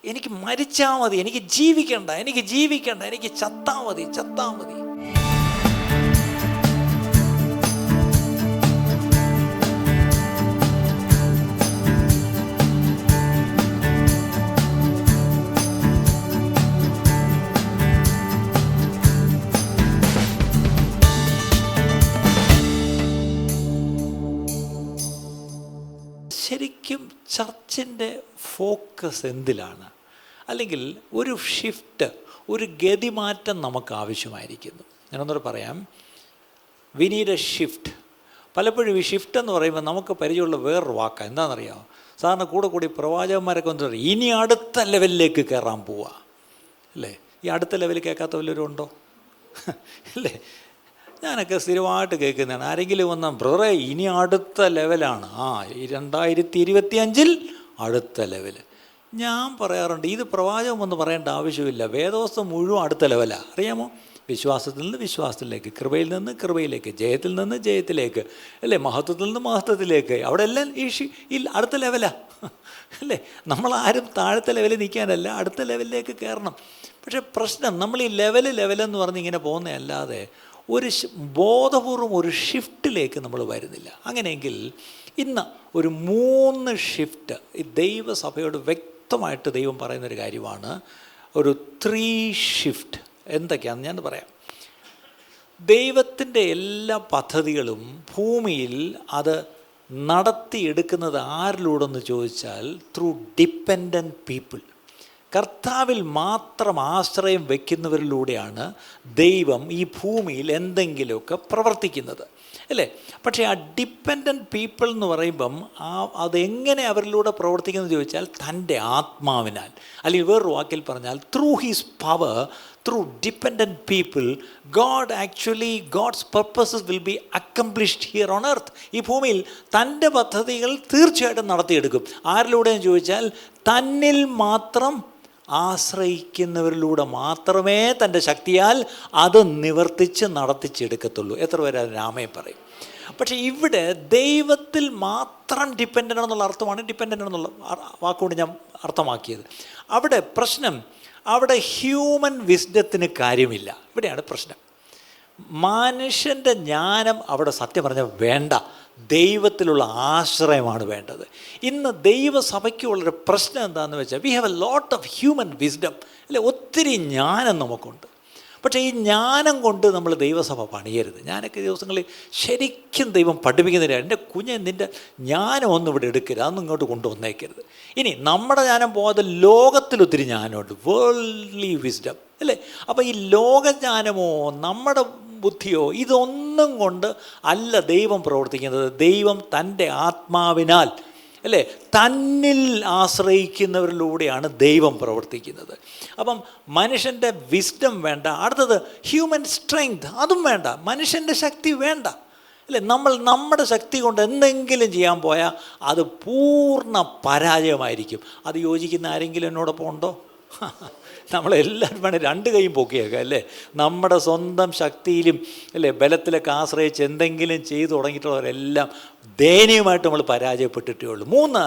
എനിക്ക് മരിച്ചാൽ മതി, എനിക്ക് ജീവിക്കണ്ട, എനിക്ക് ചത്താൽ മതി. ശരിക്കും ചർച്ചിൻ്റെ ഫോക്കസ് എന്തിലാണ്? അല്ലെങ്കിൽ ഒരു ഷിഫ്റ്റ്, ഒരു ഗതിമാറ്റം നമുക്ക് ആവശ്യമായിരിക്കുന്നു. ഞാനൊന്നുകൂടെ പറയാം, വി നീഡ് എ ഷിഫ്റ്റ്. പലപ്പോഴും ഈ ഷിഫ്റ്റ് എന്ന് പറയുമ്പോൾ നമുക്ക് പരിചയമുള്ള വേറൊരു വാക്കാണ്. എന്താണെന്നറിയാമോ? സാധാരണ കൂടി പ്രവാചകന്മാരൊക്കെ വന്നിട്ട് പറയും, ഇനി അടുത്ത ലെവലിലേക്ക് കയറാൻ പോവുക അല്ലേ? ഈ അടുത്ത ലെവലിൽ കേൾക്കാത്ത വല്ലവരും ഉണ്ടോ? അല്ലേ? ഞാനൊക്കെ സ്ഥിരമായിട്ട് കേൾക്കുന്നതാണ്. ആരെങ്കിലും വന്നാൽ ബ്രദറെ ഇനി അടുത്ത ലെവലാണ്, 2025 അടുത്ത ലെവൽ. ഞാൻ പറയാറുണ്ട്, ഇത് പ്രവാചകം എന്ന് പറയേണ്ട ആവശ്യമില്ല. വേദവസ്തം മുഴുവൻ അടുത്ത ലെവലാണ്. അറിയാമോ? വിശ്വാസത്തിൽ നിന്ന് വിശ്വാസത്തിലേക്ക്, കൃപയിൽ നിന്ന് കൃപയിലേക്ക്, ജയത്തിൽ നിന്ന് ജയത്തിലേക്ക്, അല്ലേ? മഹത്വത്തിൽ നിന്ന് മഹത്വത്തിലേക്ക്. അവിടെ എല്ലാം ഈ അടുത്ത ലെവലാണ് അല്ലേ? നമ്മളാരും താഴത്തെ ലെവലിൽ നിൽക്കാനല്ല, അടുത്ത ലെവലിലേക്ക് കയറണം. പക്ഷേ പ്രശ്നം, നമ്മൾ ഈ ലെവലെന്ന് പറഞ്ഞ് ഇങ്ങനെ പോകുന്നതല്ലാതെ ഒരു ബോധപൂർവം ഒരു ഷിഫ്റ്റിലേക്ക് നമ്മൾ വരുന്നില്ല. അങ്ങനെയെങ്കിൽ ഇന്ന് ഒരു 3 ഷിഫ്റ്റ് ഈ ദൈവസഭയോട് വ്യക്തമായിട്ട് ദൈവം പറയുന്നൊരു കാര്യമാണ്. ഒരു 3 ഷിഫ്റ്റ് എന്തൊക്കെയാണെന്ന് ഞാൻ പറയാം. ദൈവത്തിൻ്റെ എല്ലാ പദ്ധതികളും ഭൂമിയിൽ അത് നടത്തിയെടുക്കുന്നത് ആരിലൂടെന്ന് ചോദിച്ചാൽ ത്രൂ ഡിപ്പെൻഡൻറ്റ് പീപ്പിൾ. കർത്താവിൽ മാത്രം ആശ്രയം വയ്ക്കുന്നവരിലൂടെയാണ് ദൈവം ഈ ഭൂമിയിൽ എന്തെങ്കിലുമൊക്കെ പ്രവർത്തിക്കുന്നത്, അല്ലേ? പക്ഷേ ആ ഡിപ്പെൻഡൻറ്റ് പീപ്പിൾ എന്ന് പറയുമ്പം അതെങ്ങനെ അവരിലൂടെ പ്രവർത്തിക്കുന്നത് ചോദിച്ചാൽ തൻ്റെ ആത്മാവിനാൽ, അല്ലെങ്കിൽ വേറൊരു വാക്കിൽ പറഞ്ഞാൽ through his power, through dependent people God's purposes will be accomplished here on earth. ഈ ഭൂമിയിൽ തൻ്റെ പദ്ധതികൾ തീർച്ചയായിട്ടും നടത്തിയെടുക്കും. ആരിലൂടെയെന്ന് ചോദിച്ചാൽ തന്നിൽ മാത്രം ആശ്രയിക്കുന്നവരിലൂടെ മാത്രമേ തൻ്റെ ശക്തിയാൽ അത് നിവർത്തിച്ച് നടത്തിച്ചെടുക്കത്തുള്ളൂ. എത്ര പേര് അതിന് ആമേൻ പറയും? പക്ഷേ ഇവിടെ ദൈവത്തിൽ മാത്രം ഡിപ്പെൻഡൻ്റ് എന്നുള്ള അർത്ഥമാണ് ഡിപ്പെൻഡൻ്റ് എന്നുള്ള വാക്കുകൊണ്ട് ഞാൻ അർത്ഥമാക്കിയത്. അവിടെ പ്രശ്നം, അവിടെ ഹ്യൂമൻ വിസ്ഡത്തിന് കാര്യമില്ല. ഇവിടെയാണ് പ്രശ്നം. മനുഷ്യൻ്റെ ജ്ഞാനം അവിടെ സത്യം പറഞ്ഞാൽ വേണ്ട, ദൈവത്തിലുള്ള ആശ്രയമാണ് വേണ്ടത്. ഇന്ന് ദൈവസഭയ്ക്കുള്ളൊരു പ്രശ്നം എന്താണെന്ന് വെച്ചാൽ we have a lot of human wisdom, അല്ലെ? ഒത്തിരി ജ്ഞാനം നമുക്കുണ്ട്. പക്ഷേ ഈ ജ്ഞാനം കൊണ്ട് നമ്മൾ ദൈവസഭ പണിയരുത്. ഞാനൊക്കെ ദിവസങ്ങളിൽ ശരിക്കും ദൈവം പഠിപ്പിക്കുന്നില്ല, എൻ്റെ കുഞ്ഞ് നിൻ്റെ ജ്ഞാനം ഒന്നും ഇവിടെ എടുക്കരുത്, അതൊന്നും ഇങ്ങോട്ട് കൊണ്ടുവന്നേക്കരുത്. ഇനി നമ്മുടെ ജ്ഞാനം പോകാതെ ലോകത്തിലൊത്തിരി ജ്ഞാനമുണ്ട്, വേൾഡ്ലി വിസ്ഡം, അല്ലേ? അപ്പോൾ ഈ ലോകജ്ഞാനമോ നമ്മുടെ ബുദ്ധിയോ ഇതൊന്നും കൊണ്ട് അല്ല ദൈവം പ്രവർത്തിക്കുന്നത്. ദൈവം തൻ്റെ ആത്മാവിനാൽ, അല്ലേ, തന്നിൽ ആശ്രയിക്കുന്നവരിലൂടെയാണ് ദൈവം പ്രവർത്തിക്കുന്നത്. അപ്പം മനുഷ്യൻ്റെ വിസ്ഡം വേണ്ട. അടുത്തത് ഹ്യൂമൻ സ്ട്രെങ്ത്, അതും വേണ്ട. മനുഷ്യൻ്റെ ശക്തി വേണ്ട, അല്ലേ? നമ്മുടെ ശക്തി കൊണ്ട് എന്തെങ്കിലും ചെയ്യാൻ പോയാൽ അത് പൂർണ്ണ പരാജയമായിരിക്കും. അത് യോജിക്കുന്ന ആരെങ്കിലും എന്നോടൊപ്പം ഉണ്ടോ? നമ്മളെല്ലാവരും വേണേൽ 2 കൈയും പൊക്കിയേക്കാം, അല്ലേ? നമ്മുടെ സ്വന്തം ശക്തിയിലും, അല്ലേ, ബലത്തിലൊക്കെ ആശ്രയിച്ച് എന്തെങ്കിലും ചെയ്തു തുടങ്ങിയിട്ടുള്ളവരെല്ലാം ദയനീയമായിട്ട് നമ്മൾ പരാജയപ്പെട്ടിട്ടേ ഉള്ളൂ. 3,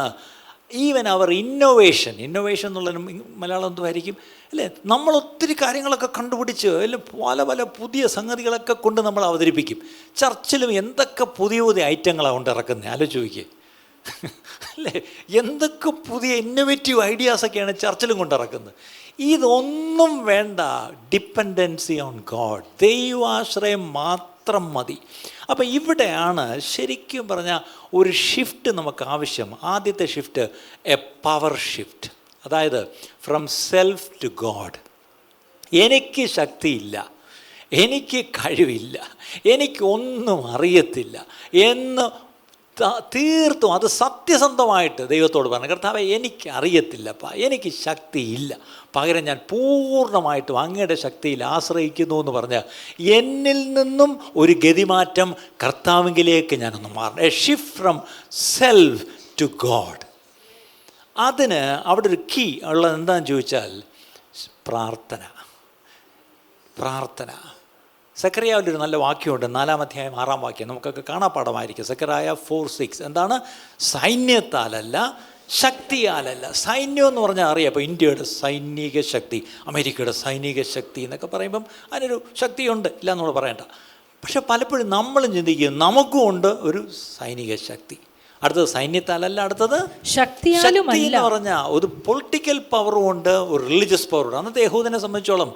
ഈവൻ അവർ ഇന്നോവേഷൻ എന്നുള്ള മലയാളം എന്തുമായിരിക്കും, അല്ലേ? നമ്മളൊത്തിരി കാര്യങ്ങളൊക്കെ കണ്ടുപിടിച്ച്, അല്ലെ, പല പുതിയ സംഗതികളൊക്കെ കൊണ്ട് നമ്മൾ അവതരിപ്പിക്കും. ചർച്ചിലും എന്തൊക്കെ പുതിയ ഐറ്റങ്ങളാണ് കൊണ്ട് ഇറക്കുന്നത്, ആലോചിക്കുക, അല്ലേ? എന്തൊക്കെ പുതിയ ഇന്നോവേറ്റീവ് ഐഡിയാസൊക്കെയാണ് ചർച്ചിലും കൊണ്ടിറക്കുന്നത്. ഇതൊന്നും വേണ്ട. ഡിപ്പെൻഡൻസി ഓൺ ഗോഡ്, ദൈവാശ്രയം മാത്രം മതി. അപ്പം ഇവിടെയാണ് ശരിക്കും പറഞ്ഞാൽ ഒരു ഷിഫ്റ്റ് നമുക്ക് ആവശ്യം. ആദ്യത്തെ ഷിഫ്റ്റ് എ പവർ ഷിഫ്റ്റ്, അതായത് ഫ്രം സെൽഫ് ടു ഗോഡ്. എനിക്ക് ശക്തിയില്ല, എനിക്ക് കഴിവില്ല, എനിക്കൊന്നും അറിയത്തില്ല എന്ന് തീർത്തും അത് സത്യസന്ധമായിട്ട് ദൈവത്തോട് പറഞ്ഞു, കർത്താവേ എനിക്ക് അറിയത്തില്ലപ്പാ, എനിക്ക് ശക്തിയില്ല, പകരം ഞാൻ പൂർണ്ണമായിട്ടും അങ്ങയുടെ ശക്തിയിൽ ആശ്രയിക്കുന്നു എന്ന് പറഞ്ഞ് എന്നിൽ നിന്നും ഒരു ഗതിമാറ്റം കർത്താവിലേക്ക് ഞാനൊന്ന് മാറണം. A shift from self to God. അതിന് അവിടെ ഒരു കീ ഉള്ളത് എന്താണെന്ന് ചോദിച്ചാൽ പ്രാർത്ഥന. സെക്കറിയാവിലൊരു നല്ല വാക്യമുണ്ട്, 4-ാം അധ്യായം 6-ാം വാക്യം, നമുക്കൊക്കെ കാണാപ്പാടമായിരിക്കും. സെക്കറിയ 4:6 എന്താണ്? സൈന്യത്താലല്ല ശക്തിയാലല്ല. സൈന്യം എന്ന് പറഞ്ഞാൽ അറിയാം. ഇപ്പോൾ ഇന്ത്യയുടെ സൈനിക ശക്തി, അമേരിക്കയുടെ സൈനിക ശക്തി എന്നൊക്കെ പറയുമ്പം അതിനൊരു ശക്തിയുണ്ട്, ഇല്ല നമ്മൾ പറയണ്ട. പക്ഷെ പലപ്പോഴും നമ്മളും ചിന്തിക്കും നമുക്കും ഉണ്ട് ഒരു സൈനിക ശക്തി. അടുത്തത് സൈന്യത്താലല്ല, അടുത്തത് ശക്തി എന്ന് പറഞ്ഞാൽ ഒരു പൊളിറ്റിക്കൽ പവറും ഉണ്ട്, ഒരു റിലീജിയസ് പവറുണ്ട്. അന്നത്തെ യഹൂദനെ സംബന്ധിച്ചോളം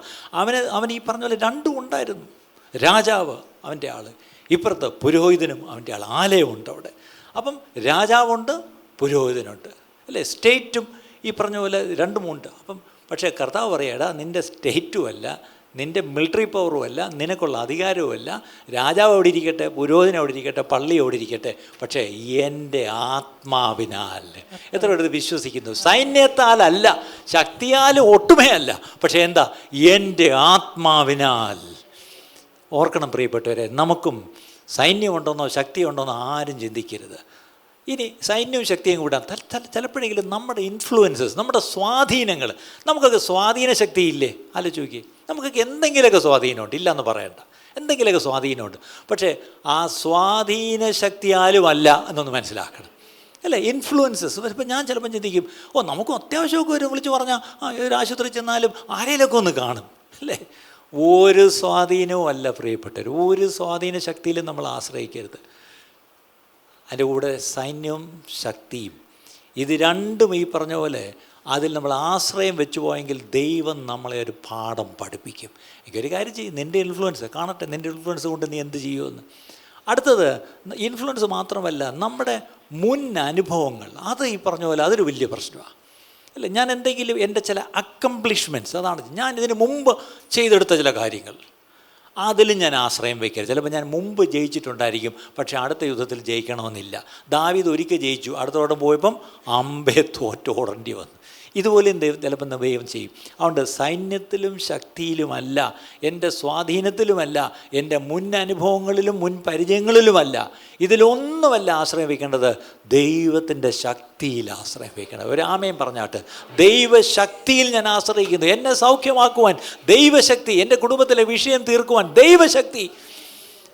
അവൻ ഈ പറഞ്ഞ പോലെ രണ്ടും ഉണ്ടായിരുന്നു. രാജാവ് അവൻ്റെ ആൾ, ഇപ്പുറത്ത് പുരോഹിതനും അവൻ്റെ ആൾ. ആലയമുണ്ട് അവിടെ. അപ്പം രാജാവുണ്ട്, പുരോഹിതനുണ്ട്, അല്ലേ? സ്റ്റേറ്റും ഈ പറഞ്ഞ പോലെ രണ്ടുമുണ്ട്. അപ്പം പക്ഷേ കർത്താവ് പറയാടാ, നിൻ്റെ സ്റ്റേറ്റും അല്ല, നിൻ്റെ മിലിറ്ററി പവറും അല്ല, നിനക്കുള്ള അധികാരവുമല്ല, രാജാവ് അവിടെ ഇരിക്കട്ടെ, പുരോഹിതൻ അവിടെ ഇരിക്കട്ടെ, പള്ളി അവിടെ ഇരിക്കട്ടെ, പക്ഷേ എൻ്റെ ആത്മാവിനാൽ. എത്ര പേര് വിശ്വസിക്കുന്നു? സൈന്യത്താലല്ല, ശക്തിയാൽ ഒട്ടുമേ അല്ല, പക്ഷേ എന്താ? എൻ്റെ ആത്മാവിനാൽ. ഓർക്കണം പ്രിയപ്പെട്ടവരെ, നമുക്കും സൈന്യമുണ്ടോന്നോ ശക്തിയുണ്ടോന്നോ ആരും ചിന്തിക്കരുത്. ഇനി സൈന്യവും ശക്തിയും കൂടാൻ ചിലപ്പോഴെങ്കിലും നമ്മുടെ ഇൻഫ്ലുവൻസസ്, നമ്മുടെ സ്വാധീനങ്ങൾ, നമുക്കൊക്കെ സ്വാധീന ശക്തിയില്ലേ? ആലോചിച്ച് നോക്കി. നമുക്കൊക്കെ എന്തെങ്കിലുമൊക്കെ സ്വാധീനമുണ്ട്, ഇല്ലയെന്ന് പറയണ്ട, എന്തെങ്കിലുമൊക്കെ സ്വാധീനമുണ്ട്. പക്ഷേ ആ സ്വാധീന ശക്തിയാലും അല്ല എന്നൊന്ന് മനസ്സിലാക്കണം, അല്ലേ? ഇൻഫ്ലുവൻസസ്. ഇപ്പം ഞാൻ ചിലപ്പം ചിന്തിക്കും, നമുക്കും അത്യാവശ്യമൊക്കെ ഒരു വിളിച്ച് പറഞ്ഞാൽ ഒരു ആശുപത്രി ചെന്നാലും ആരെയിലൊക്കെ ഒന്ന് കാണും, അല്ലേ? ഒരു സ്വാധീനവും അല്ല പ്രിയപ്പെട്ടവർ. ഒരു സ്വാധീന ശക്തിയിലും നമ്മൾ ആശ്രയിക്കരുത്. അതിൻ്റെ കൂടെ സൈന്യവും ശക്തിയും, ഇത് രണ്ടും ഈ പറഞ്ഞ പോലെ അതിൽ നമ്മൾ ആശ്രയം വെച്ച് പോയെങ്കിൽ ദൈവം നമ്മളെ ഒരു പാഠം പഠിപ്പിക്കും. എനിക്കൊരു കാര്യം ചെയ്യും, നിൻ്റെ ഇൻഫ്ലുവൻസ് കാണട്ടെ, നിൻ്റെ ഇൻഫ്ലുവൻസ് കൊണ്ട് നീ എന്ത് ചെയ്യുമെന്ന്. അടുത്തത് ഇൻഫ്ലുവൻസ് മാത്രമല്ല, നമ്മുടെ മുൻ അനുഭവങ്ങൾ, അത് ഈ പറഞ്ഞ പോലെ അതൊരു വലിയ പ്രശ്നമാണ്, അല്ലേ? ഞാൻ എന്തെങ്കിലും എൻ്റെ ചില അക്കംപ്ലിഷ്മെൻറ്റ്സ്, അതാണ് ഞാൻ ഇതിന് മുമ്പ് ചെയ്തെടുത്ത ചില കാര്യങ്ങൾ, അതിലും ഞാൻ ആശ്രയം വയ്ക്കരുത്. ചിലപ്പോൾ ഞാൻ മുമ്പ് ജയിച്ചിട്ടുണ്ടായിരിക്കും, പക്ഷേ അടുത്ത യുദ്ധത്തിൽ ജയിക്കണമെന്നില്ല. ദാവീദ് ഒരിക്കൽ ജയിച്ചു, അടുത്തോടെ പോയപ്പം അമ്പേ തോറ്റോടേണ്ടി വന്നു. ഇതുപോലെയും ചിലപ്പോൾ ദൈവം ചെയ്യും. അതുകൊണ്ട് സൈന്യത്തിലും ശക്തിയിലുമല്ല, എൻ്റെ സ്വാധീനത്തിലുമല്ല, എൻ്റെ മുൻ അനുഭവങ്ങളിലും മുൻ പരിചയങ്ങളിലുമല്ല, ഇതിലൊന്നുമല്ല ആശ്രയം വയ്ക്കേണ്ടത്, ദൈവത്തിൻ്റെ ശക്തിയിൽ ആശ്രയം വയ്ക്കണം. ഒരു ആമയും പറഞ്ഞാട്ട്, ദൈവശക്തിയിൽ ഞാൻ ആശ്രയിക്കുന്നു. എന്നെ സൗഖ്യമാക്കുവാൻ ദൈവശക്തി, എൻ്റെ കുടുംബത്തിലെ വിഷയം തീർക്കുവാൻ ദൈവശക്തി,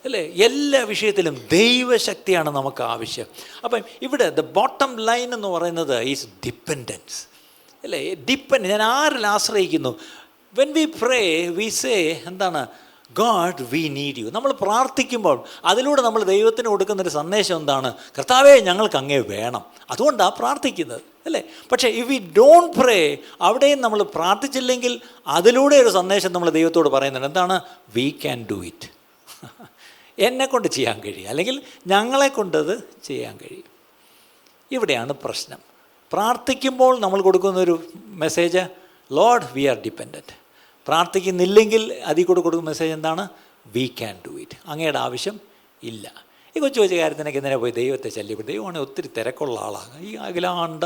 അല്ലേ? എല്ലാ വിഷയത്തിലും ദൈവശക്തിയാണ് നമുക്ക് ആവശ്യം. അപ്പം ഇവിടെ ദ ബോട്ടം ലൈൻ എന്ന് പറയുന്നത് ഈസ് ഡിപ്പെൻഡൻസ്, അല്ലേ? ഞാൻ ആരിൽ ആശ്രയിക്കുന്നു? When we pray we say എന്താണ്? God we need you. നമ്മൾ പ്രാർത്ഥിക്കുമ്പോൾ അതിലൂടെ നമ്മൾ ദൈവത്തിന് കൊടുക്കുന്നൊരു സന്ദേശം എന്താണ്? കർത്താവേ, ഞങ്ങൾക്ക് അങ്ങേ വേണം, അതുകൊണ്ടാണ് പ്രാർത്ഥിക്കുന്നത്, അല്ലേ? പക്ഷേ ഇഫ് വി ഡോണ്ട് പ്രേ, അവിടെയും നമ്മൾ പ്രാർത്ഥിച്ചില്ലെങ്കിൽ അതിലൂടെ ഒരു സന്ദേശം നമ്മൾ ദൈവത്തോട് പറയുന്നുണ്ട്. എന്താണ്? We can do it. എന്നെക്കൊണ്ട് ചെയ്യാൻ കഴിയും, അല്ലെങ്കിൽ ഞങ്ങളെ കൊണ്ടത് ചെയ്യാൻ കഴിയും. ഇവിടെയാണ് പ്രശ്നം. പ്രാർത്ഥിക്കുമ്പോൾ നമ്മൾ കൊടുക്കുന്നൊരു message, lord we are dependent. പ്രാർത്ഥിക്കുന്നില്ലെങ്കിൽ അതിൽ കൂടെ കൊടുക്കുന്ന മെസ്സേജ് എന്താണ്? We can do it. അങ്ങയുടെ ആവശ്യം ഇല്ല. ഈ കൊച്ചു കൊച്ചു കാര്യത്തിനൊക്കെ ഇന്നലെ പോയി ദൈവത്തെ ശല്യപ്പെട്ടു. ദൈവമാണെങ്കിൽ ഒത്തിരി തിരക്കുള്ള ആളാണ്. ഈ അഖിലാണ്ട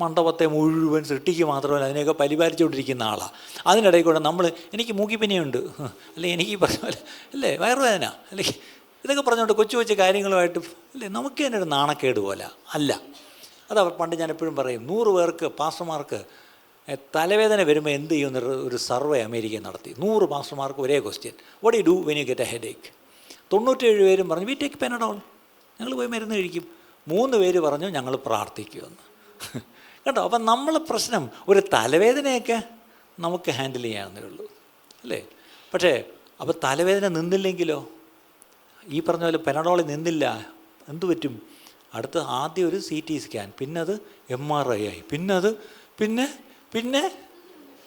മണ്ഡപത്തെ മുഴുവൻ സൃഷ്ടിക്ക് മാത്രമല്ല അതിനെയൊക്കെ പരിപാലിച്ചുകൊണ്ടിരിക്കുന്ന ആളാണ്. അതിനിടയിൽ കൂടെ നമ്മൾ, എനിക്ക് മൂക്കിപ്പനിയുണ്ട്, അല്ലെങ്കിൽ എനിക്ക് പറഞ്ഞ പോലെ, അല്ലേ, വയറുവേദന, അല്ലെങ്കിൽ ഇതൊക്കെ പറഞ്ഞുകൊണ്ട് കൊച്ചു കൊച്ചു കാര്യങ്ങളുമായിട്ട്, അല്ലേ, നമുക്ക് തന്നെ ഒരു നാണക്കേട് പോലെ അല്ല. അതാ പണ്ട് ഞാൻ എപ്പോഴും പറയും, 100 പേർക്ക് പാസ്റ്റർമാർക്ക് തലവേദന വരുമ്പോൾ എന്ത് ചെയ്യുമെന്നൊരു ഒരു സർവേ അമേരിക്ക നടത്തി. 100 പാസ്റ്റർമാർക്ക് ഒരേ question, what you do when you get a headache? 97 പേരും പറഞ്ഞു വി ടേക്ക് പെനഡോൾ, ഞങ്ങൾ പോയി മരുന്ന് കഴിക്കും. 3 പേര് പറഞ്ഞു ഞങ്ങൾ പ്രാർത്ഥിക്കുമെന്ന്. കേട്ടോ? അപ്പം നമ്മളെ പ്രശ്നം ഒരു തലവേദനയൊക്കെ നമുക്ക് ഹാൻഡിൽ ചെയ്യാവുന്നേ ഉള്ളൂ, അല്ലേ? പക്ഷേ അപ്പോൾ തലവേദന നിന്നില്ലെങ്കിലോ? ഈ പറഞ്ഞ പോലെ പെനഡോളിൽ നിന്നില്ല, എന്തു പറ്റും? ആദ്യം ഒരു CT സ്കാൻ, പിന്നെ അത് MRI ആയി, പിന്നെ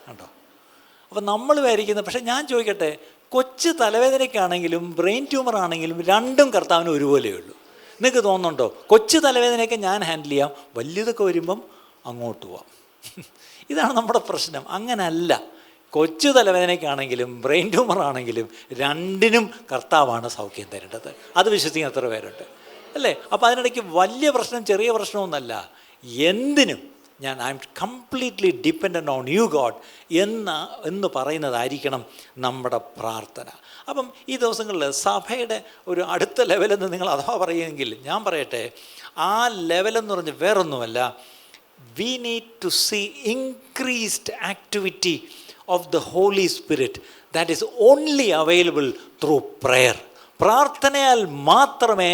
കണ്ടോ? അപ്പം നമ്മൾ വിചാരിക്കുന്നത്, പക്ഷേ ഞാൻ ചോദിക്കട്ടെ, കൊച്ചു തലവേദനയ്ക്കാണെങ്കിലും ബ്രെയിൻ ട്യൂമർ ആണെങ്കിലും രണ്ടും കർത്താവിന് ഒരുപോലെയുള്ളൂ. നിങ്ങൾക്ക് തോന്നുന്നുണ്ടോ? കൊച്ചു തലവേദനയൊക്കെ ഞാൻ ഹാൻഡിൽ ചെയ്യാം, വലിയതൊക്കെ വരുമ്പം അങ്ങോട്ട് പോവാം. ഇതാണ് നമ്മുടെ പ്രശ്നം. അങ്ങനല്ല. കൊച്ചു തലവേദനയ്ക്കാണെങ്കിലും ബ്രെയിൻ ട്യൂമർ ആണെങ്കിലും രണ്ടിനും കർത്താവാണ് സൗഖ്യം തരേണ്ടത്. അത് വിശ്വസിക്കുന്ന എത്ര പേരുണ്ട്, അല്ലേ? അപ്പോൾ അതിനിടയ്ക്ക് വലിയ പ്രശ്നം ചെറിയ പ്രശ്നമൊന്നുമല്ല. എന്തിനും I am completely dependent on you God എന്ന് പറയുന്നതായിരിക്കണം നമ്മുടെ പ്രാർത്ഥന. അപ്പം ഈ ദിവസങ്ങളിൽ സഭയുടെ ഒരു അടുത്ത ലെവലെന്ന് നിങ്ങൾ അഥവാ പറയുമെങ്കിൽ ഞാൻ പറയട്ടെ, ആ ലെവലെന്ന് പറഞ്ഞ് വേറൊന്നുമല്ല, we need to see increased activity of the Holy Spirit that is only available through prayer. പ്രാർത്ഥനയാൽ മാത്രമേ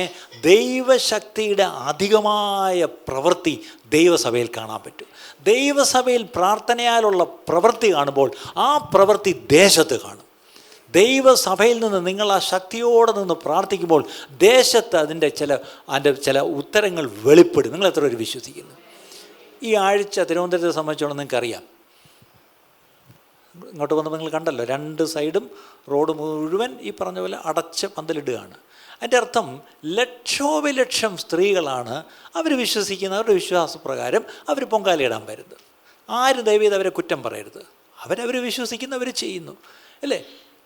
ദൈവശക്തിയുടെ അധികമായ പ്രവൃത്തി ദൈവസഭയിൽ കാണാൻ പറ്റൂ. ദൈവസഭയിൽ പ്രാർത്ഥനയാലുള്ള പ്രവൃത്തി കാണുമ്പോൾ ആ പ്രവൃത്തി ദേശത്ത് കാണും. ദൈവസഭയിൽ നിന്ന് നിങ്ങൾ ആ ശക്തിയോടെ നിന്ന് പ്രാർത്ഥിക്കുമ്പോൾ ദേശത്ത് അതിൻ്റെ ചില ഉത്തരങ്ങൾ വെളിപ്പെടും. നിങ്ങൾ എത്ര പേര് വിശ്വസിക്കുന്നു? ഈ ആഴ്ച തിരുവനന്തപുരത്തെ സംബന്ധിച്ചോളം നിങ്ങൾക്കറിയാം, ഇങ്ങോട്ട് വന്നപ്പോൾ നിങ്ങൾ കണ്ടല്ലോ, 2 സൈഡും റോഡ് മുഴുവൻ ഈ പറഞ്ഞ പോലെ അടച്ച് പന്തലിടുകയാണ്. അതിൻ്റെ അർത്ഥം ലക്ഷോപലക്ഷം സ്ത്രീകളാണ് അവർ വിശ്വസിക്കുന്ന, അവരുടെ വിശ്വാസപ്രകാരം അവർ പൊങ്കാലയിടാൻ വരുന്നത്. ആരും ദയവേത് അവരെ കുറ്റം പറയരുത്. അവരവർ വിശ്വസിക്കുന്ന അവർ ചെയ്യുന്നു അല്ലേ?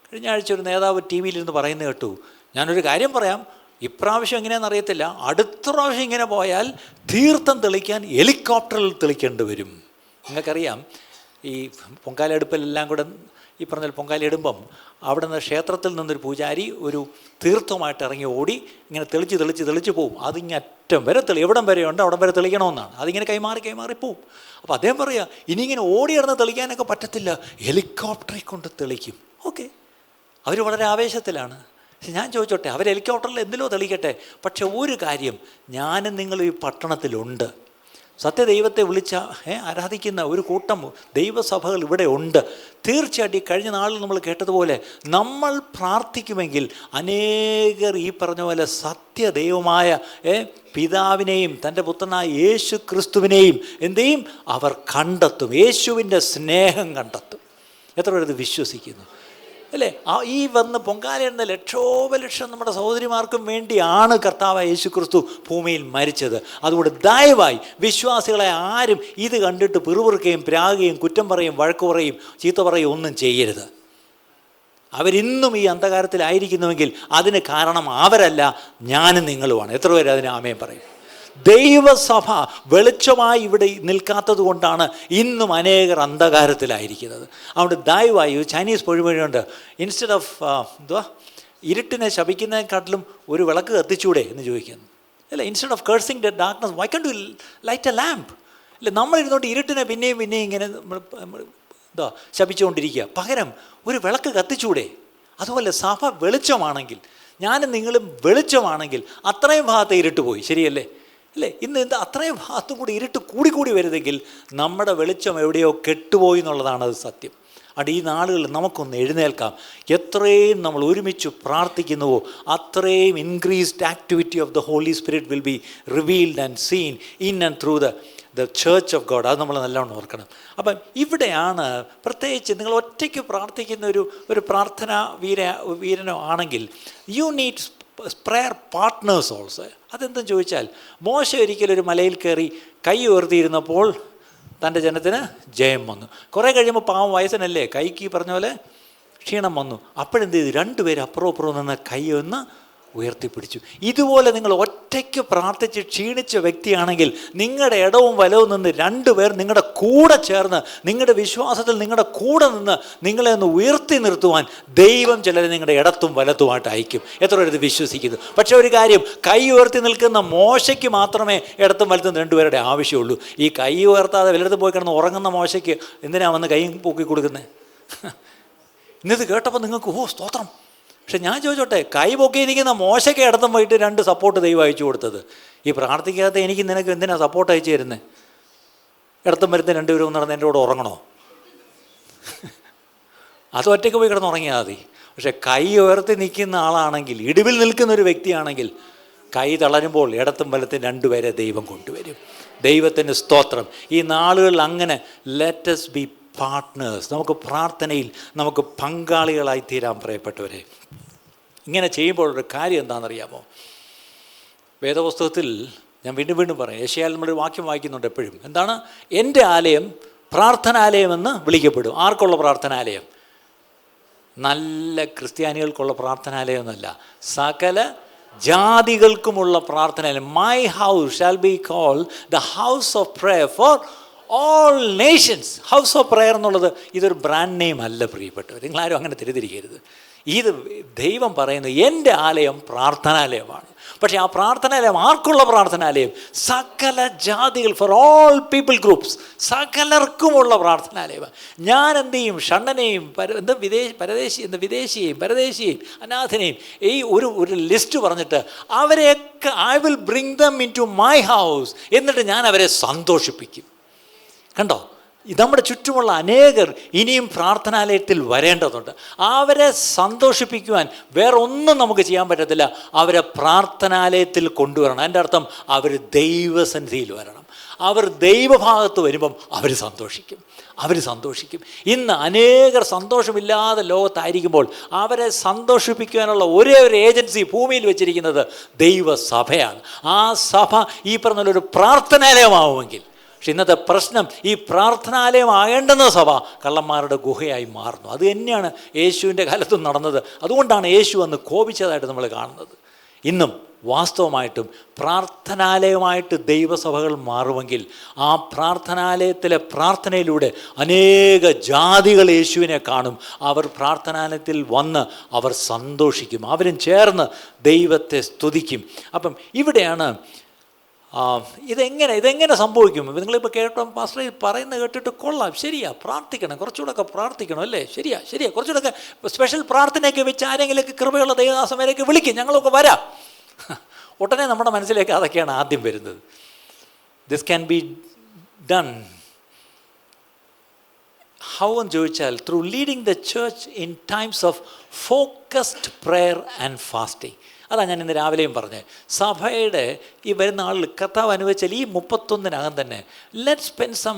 കഴിഞ്ഞ ആഴ്ച ഒരു നേതാവ് ടി വിയിലിരുന്ന് പറയുന്നത് കേട്ടു, ഞാനൊരു കാര്യം പറയാം, ഇപ്രാവശ്യം എങ്ങനെയാണെന്ന് അറിയത്തില്ല, അടുത്ത പ്രാവശ്യം ഇങ്ങനെ പോയാൽ തീർത്ഥം തെളിക്കാൻ ഹെലികോപ്റ്ററിൽ തെളിക്കേണ്ടി വരും. നിങ്ങൾക്കറിയാം, ഈ പൊങ്കാലയെടുപ്പിലെല്ലാം കൂടെ ഈ പറഞ്ഞ പൊങ്കാലയിടുമ്പം അവിടെ നിന്ന് ക്ഷേത്രത്തിൽ നിന്നൊരു പൂജാരി ഒരു തീർത്ഥമായിട്ട് ഇറങ്ങി ഓടി ഇങ്ങനെ തെളിച്ച് പോവും. അതിങ്ങനെ അറ്റം വരെ എവിടം വരെയുണ്ട് അവിടം വരെ തെളിക്കണമെന്നാണ്. അതിങ്ങനെ കൈമാറി പോവും. അപ്പോൾ അദ്ദേഹം പറയുക, ഇനി ഇങ്ങനെ ഓടിയിടന്ന് തെളിക്കാനൊക്കെ പറ്റത്തില്ല, ഹെലികോപ്റ്ററിൽ കൊണ്ട് തെളിക്കും. ഓക്കെ, അവർ വളരെ ആവേശത്തിലാണ്. ഞാൻ ചോദിച്ചോട്ടെ, അവർ ഹെലികോപ്റ്ററിൽ എന്തിലോ തെളിക്കട്ടെ, പക്ഷെ ഒരു കാര്യം, ഞാനും നിങ്ങളും ഈ പട്ടണത്തിലുണ്ട്. സത്യദൈവത്തെ ആരാധിക്കുന്ന ഒരു കൂട്ടം ദൈവസഭകൾ ഇവിടെ ഉണ്ട്. തീർച്ചയായിട്ടും ഈ കഴിഞ്ഞ നാളിൽ നമ്മൾ കേട്ടതുപോലെ നമ്മൾ പ്രാർത്ഥിക്കുമെങ്കിൽ അനേകർ ഈ പറഞ്ഞ പോലെ സത്യദൈവമായ പിതാവിനെയും തൻ്റെ പുത്രനായ യേശു ക്രിസ്തുവിനെയും എന്തെയും അവർ കണ്ടെത്തും. യേശുവിൻ്റെ സ്നേഹം കണ്ടെത്തും. എത്ര പേരത് വിശ്വസിക്കുന്നു അല്ലേ? ഈ വന്ന് പൊങ്കാലയിടുന്ന ലക്ഷോപലക്ഷം നമ്മുടെ സഹോദരിമാർക്കും വേണ്ടിയാണ് കർത്താവായ യേശു ക്രിസ്തു ഭൂമിയിൽ മരിച്ചത്. അതുകൊണ്ട് ദയവായി വിശ്വാസികളെ ആരും ഇത് കണ്ടിട്ട് പിറുപിറുക്കുകയും പ്രാകുകയും കുറ്റം പറയും വഴക്ക് പറയും ചീത്ത പറയും ഒന്നും ചെയ്യരുത്. അവരിന്നും ഈ അന്ധകാരത്തിലായിരിക്കുന്നുവെങ്കിൽ അതിന് കാരണം അവരല്ല, ഞാനും നിങ്ങളുമാണ്. എത്ര പേര് അതിന് ആമേൻ പറയും? ദൈവസഭ വെളിച്ചമായി ഇവിടെ നിൽക്കാത്തത് കൊണ്ടാണ് ഇന്നും അനേകർ അന്ധകാരത്തിലായിരിക്കുന്നത്. അതുകൊണ്ട് ദയവായി ചൈനീസ് പൊഴിമൊഴിയുണ്ട്, ഇൻസ്റ്റെഡ് ഓഫ് ഇരുട്ടിനെ ശപിക്കുന്നതിനെക്കാട്ടിലും ഒരു വിളക്ക് കത്തിച്ചൂടെ എന്ന് ചോദിക്കുന്നു അല്ല. Instead of cursing the darkness why can't you light a lamp? അല്ല, നമ്മളിരുന്നോണ്ട് ഇരുട്ടിനെ പിന്നെയും ഇങ്ങനെ ശപിച്ചുകൊണ്ടിരിക്കുക. പകരം ഒരു വിളക്ക് കത്തിച്ചൂടെ? അതുപോലെ സഭ വെളിച്ചമാണെങ്കിൽ, ഞാനും നിങ്ങളും വെളിച്ചമാണെങ്കിൽ അത്രയും ഭാഗത്ത് ഇരുട്ട് പോയി, ശരിയല്ലേ? അല്ലേ? ഇന്ന് അത്രയും ഭാഗത്തും കൂടി ഇരുട്ട് കൂടി വരുന്നെങ്കിൽ നമ്മുടെ വെളിച്ചം എവിടെയോ കെട്ടുപോയി എന്നുള്ളതാണ് അത് സത്യം. അതുകൊണ്ട് ഈ നാളുകളിൽ നമുക്കൊന്ന് എഴുന്നേൽക്കാം. എത്രയും നമ്മൾ ഒരുമിച്ച് പ്രാർത്ഥിക്കുന്നുവോ അത്രയും increased activity of the Holy Spirit will be revealed and seen in and through the church of God. അത് നമ്മൾ നല്ലോണം ഓർക്കണം. അപ്പം ഇവിടെയാണ് പ്രത്യേകിച്ച് നിങ്ങൾ ഒറ്റയ്ക്ക് പ്രാർത്ഥിക്കുന്ന ഒരു പ്രാർത്ഥനാ വീരനോ ആണെങ്കിൽ you need prayer partners also. അതെന്തെന്ന് ചോദിച്ചാൽ, മോശ ഒരിക്കലൊരു മലയിൽ കയറി കൈ ഉയർത്തിയിരുന്നപ്പോൾ തൻ്റെ ജനത്തിന് ജയം വന്നു. കുറേ കഴിയുമ്പോൾ പാവം വയസ്സനല്ലേ, കൈക്ക് പറഞ്ഞ പോലെ ക്ഷീണം വന്നു. അപ്പോഴെന്ത് ചെയ്തു? 2 പേര് അപ്പുറം നിന്ന് കൈ ഒന്ന് ഉയർത്തിപ്പിടിച്ചു. ഇതുപോലെ നിങ്ങൾ ഒറ്റയ്ക്ക് പ്രാർത്ഥിച്ച് ക്ഷീണിച്ച വ്യക്തിയാണെങ്കിൽ നിങ്ങളുടെ ഇടവും വലവും നിന്ന് 2 പേർ നിങ്ങളുടെ കൂടെ ചേർന്ന് നിങ്ങളുടെ വിശ്വാസത്തിൽ നിങ്ങളുടെ കൂടെ നിന്ന് നിങ്ങളെ ഒന്ന് ഉയർത്തി നിർത്തുവാൻ ദൈവം ചിലരെ നിങ്ങളുടെ ഇടത്തും വലത്തുമായിട്ട് അയക്കും. എത്ര പേര് ഇത് വിശ്വസിക്കുന്നു? പക്ഷേ ഒരു കാര്യം, കൈ ഉയർത്തി നിൽക്കുന്ന മോശയ്ക്ക് മാത്രമേ ഇടത്തും വലത്തും 2 പേരുടെ ആവശ്യമുള്ളൂ. ഈ കൈ ഉയർത്താതെ വല്ലയിടത്തും പോയി കിടന്ന് ഉറങ്ങുന്ന മോശയ്ക്ക് എന്തിനാ വന്ന് കൈ പൊക്കി കൊടുക്കുന്നത്? ഇന്നത് കേട്ടപ്പോൾ നിങ്ങൾക്ക് സ്തോത്രം. പക്ഷെ ഞാൻ ചോദിച്ചോട്ടെ, കൈ പൊക്കിയിരിക്കുന്ന മോശയ്ക്ക് ഇടത്തും പോയിട്ട് 2 സപ്പോർട്ട് ദൈവം അയച്ചു കൊടുത്തത്. ഈ പ്രാർത്ഥിക്കാത്ത എനിക്ക് നിനക്ക് എന്തിനാ സപ്പോർട്ട് അയച്ചു തരുന്നത്? ഇടത്തും വരുന്ന 2 പേരും നടന്ന് എൻ്റെ കൂടെ ഉറങ്ങണോ? അത് ഒറ്റയ്ക്ക് പോയി കിടന്ന് ഉറങ്ങിയാൽ മതി. പക്ഷെ കൈ ഉയർത്തി നിൽക്കുന്ന ആളാണെങ്കിൽ, ഇടിവിൽ നിൽക്കുന്ന ഒരു വ്യക്തിയാണെങ്കിൽ, കൈ തളരുമ്പോൾ ഇടത്തും വലത്തും 2 പേരെ ദൈവം കൊണ്ടുവരും. ദൈവത്തിന് സ്തോത്രം. ഈ നാളുകളിൽ അങ്ങനെ ലെറ്റ് us ബി പാർട്ട്നേഴ്സ്. നമുക്ക് പ്രാർത്ഥനയിൽ നമുക്ക് പങ്കാളികളായി തീരാൻ പറയപ്പെട്ടവരെ. ഇങ്ങനെ ചെയ്യുമ്പോൾ ഒരു കാര്യം എന്താണെന്നറിയാമോ? വേദപുസ്തകത്തിൽ ഞാൻ വീണ്ടും പറയാം, യെശയ്യായിൽ നമ്മളൊരു വാക്യം വായിക്കുന്നുണ്ട് എപ്പോഴും. എന്താണ്? എൻ്റെ ആലയം പ്രാർത്ഥനാലയം എന്ന് വിളിക്കപ്പെടും. ആർക്കുള്ള പ്രാർത്ഥനാലയം? നല്ല ക്രിസ്ത്യാനികൾക്കുള്ള പ്രാർത്ഥനാലയം എന്നല്ല, സകല ജാതികൾക്കുമുള്ള പ്രാർത്ഥനാലയം. My house shall be called the house of prayer for all nations. House of prayer എന്നുള്ളത് ഇതൊരു ബ്രാൻഡ് നെയിം അല്ല പ്രിയപ്പെട്ടവർ. നിങ്ങളാരും അങ്ങനെ തിരിതിരിക്കരുത്. ഇത് ദൈവം പറയുന്നത് എൻ്റെ ആലയം പ്രാർത്ഥനാലയമാണ്. പക്ഷേ ആ പ്രാർത്ഥനാലയം ആർക്കുള്ള പ്രാർത്ഥനാലയം? സകല ജാതികൾ, ഫോർ ഓൾ പീപ്പിൾ ഗ്രൂപ്പ്സ്, സകലർക്കുമുള്ള പ്രാർത്ഥനാലയം. ഞാൻ എന്ത് ചെയ്യും? ഷണ്ണനെയും വിദേശിയെയും പരദേശിയെയും അനാഥനെയും ഈ ഒരു ലിസ്റ്റ് പറഞ്ഞിട്ട് അവരെയൊക്കെ I will bring them into my house, എന്നിട്ട് ഞാൻ അവരെ സന്തോഷിപ്പിക്കും. കണ്ടോ? നമ്മുടെ ചുറ്റുമുള്ള അനേകർ ഇനിയും പ്രാർത്ഥനാലയത്തിൽ വരേണ്ടതുണ്ട്. അവരെ സന്തോഷിപ്പിക്കുവാൻ വേറെ ഒന്നും നമുക്ക് ചെയ്യാൻ പറ്റത്തില്ല. അവരെ പ്രാർത്ഥനാലയത്തിൽ കൊണ്ടുവരണം. എൻ്റെ അർത്ഥം അവർ ദൈവസന്നിധിയിൽ വരണം. അവർ ദൈവഭാഗത്ത് വരുമ്പം അവർ സന്തോഷിക്കും. ഇന്ന് അനേകർ സന്തോഷമില്ലാതെ ലോകത്തായിരിക്കുമ്പോൾ അവരെ സന്തോഷിപ്പിക്കുവാനുള്ള ഒരേ ഒരു ഏജൻസി ഭൂമിയിൽ വെച്ചിരിക്കുന്നത് ദൈവസഭയാണ്. ആ സഭ ഈ പറഞ്ഞൊരു പ്രാർത്ഥനാലയമാവുമെങ്കിൽ. പക്ഷെ ഇന്നത്തെ പ്രശ്നം, ഈ പ്രാർത്ഥനാലയം ആകേണ്ടുന്ന സഭ കള്ളന്മാരുടെ ഗുഹയായി മാറുന്നു. അത് തന്നെയാണ് യേശുവിൻ്റെ കാലത്തും നടന്നത്. അതുകൊണ്ടാണ് യേശു അന്ന് കോപിച്ചതായിട്ട് നമ്മൾ കാണുന്നത്. ഇന്നും വാസ്തവമായിട്ടും പ്രാർത്ഥനാലയമായിട്ട് ദൈവസഭകൾ മാറുമെങ്കിൽ ആ പ്രാർത്ഥനാലയത്തിലെ പ്രാർത്ഥനയിലൂടെ അനേക ജാതികൾ യേശുവിനെ കാണും. അവർ പ്രാർത്ഥനാലയത്തിൽ വന്ന് അവർ സന്തോഷിക്കും, അവരും ചേർന്ന് ദൈവത്തെ സ്തുതിക്കും. അപ്പം ഇവിടെയാണ് ഇതെങ്ങനെ സംഭവിക്കും? നിങ്ങളിപ്പോൾ കേട്ടോ, പാസ്റ്റർ പറയുന്നത് കേട്ടിട്ട് കൊള്ളാം, ശരിയാ, പ്രാർത്ഥിക്കണം, കുറച്ചുകൂടെയൊക്കെ പ്രാർത്ഥിക്കണം, അല്ലേ? ശരിയാ, കുറച്ചുകൂടെയൊക്കെ സ്പെഷ്യൽ പ്രാർത്ഥനയൊക്കെ വെച്ച് ആരെങ്കിലുമൊക്കെ കൃപയുള്ള ദൈവദാസന്മാരെയൊക്കെ വിളിക്കും, ഞങ്ങളൊക്കെ വരാം. ഉടനെ നമ്മുടെ മനസ്സിലേക്ക് അതൊക്കെയാണ് ആദ്യം വരുന്നത്. This can be done how എന്ന് ചോദിച്ചാൽ through leading the church in times of focused prayer and fasting. അതാണ് ഞാൻ ഇന്ന് രാവിലെയും പറഞ്ഞത്. സഭയുടെ ഈ വരുന്ന ആളുകൾ കർത്താവ് അനുവദിച്ചാൽ ഈ 31-നകം തന്നെ let spend some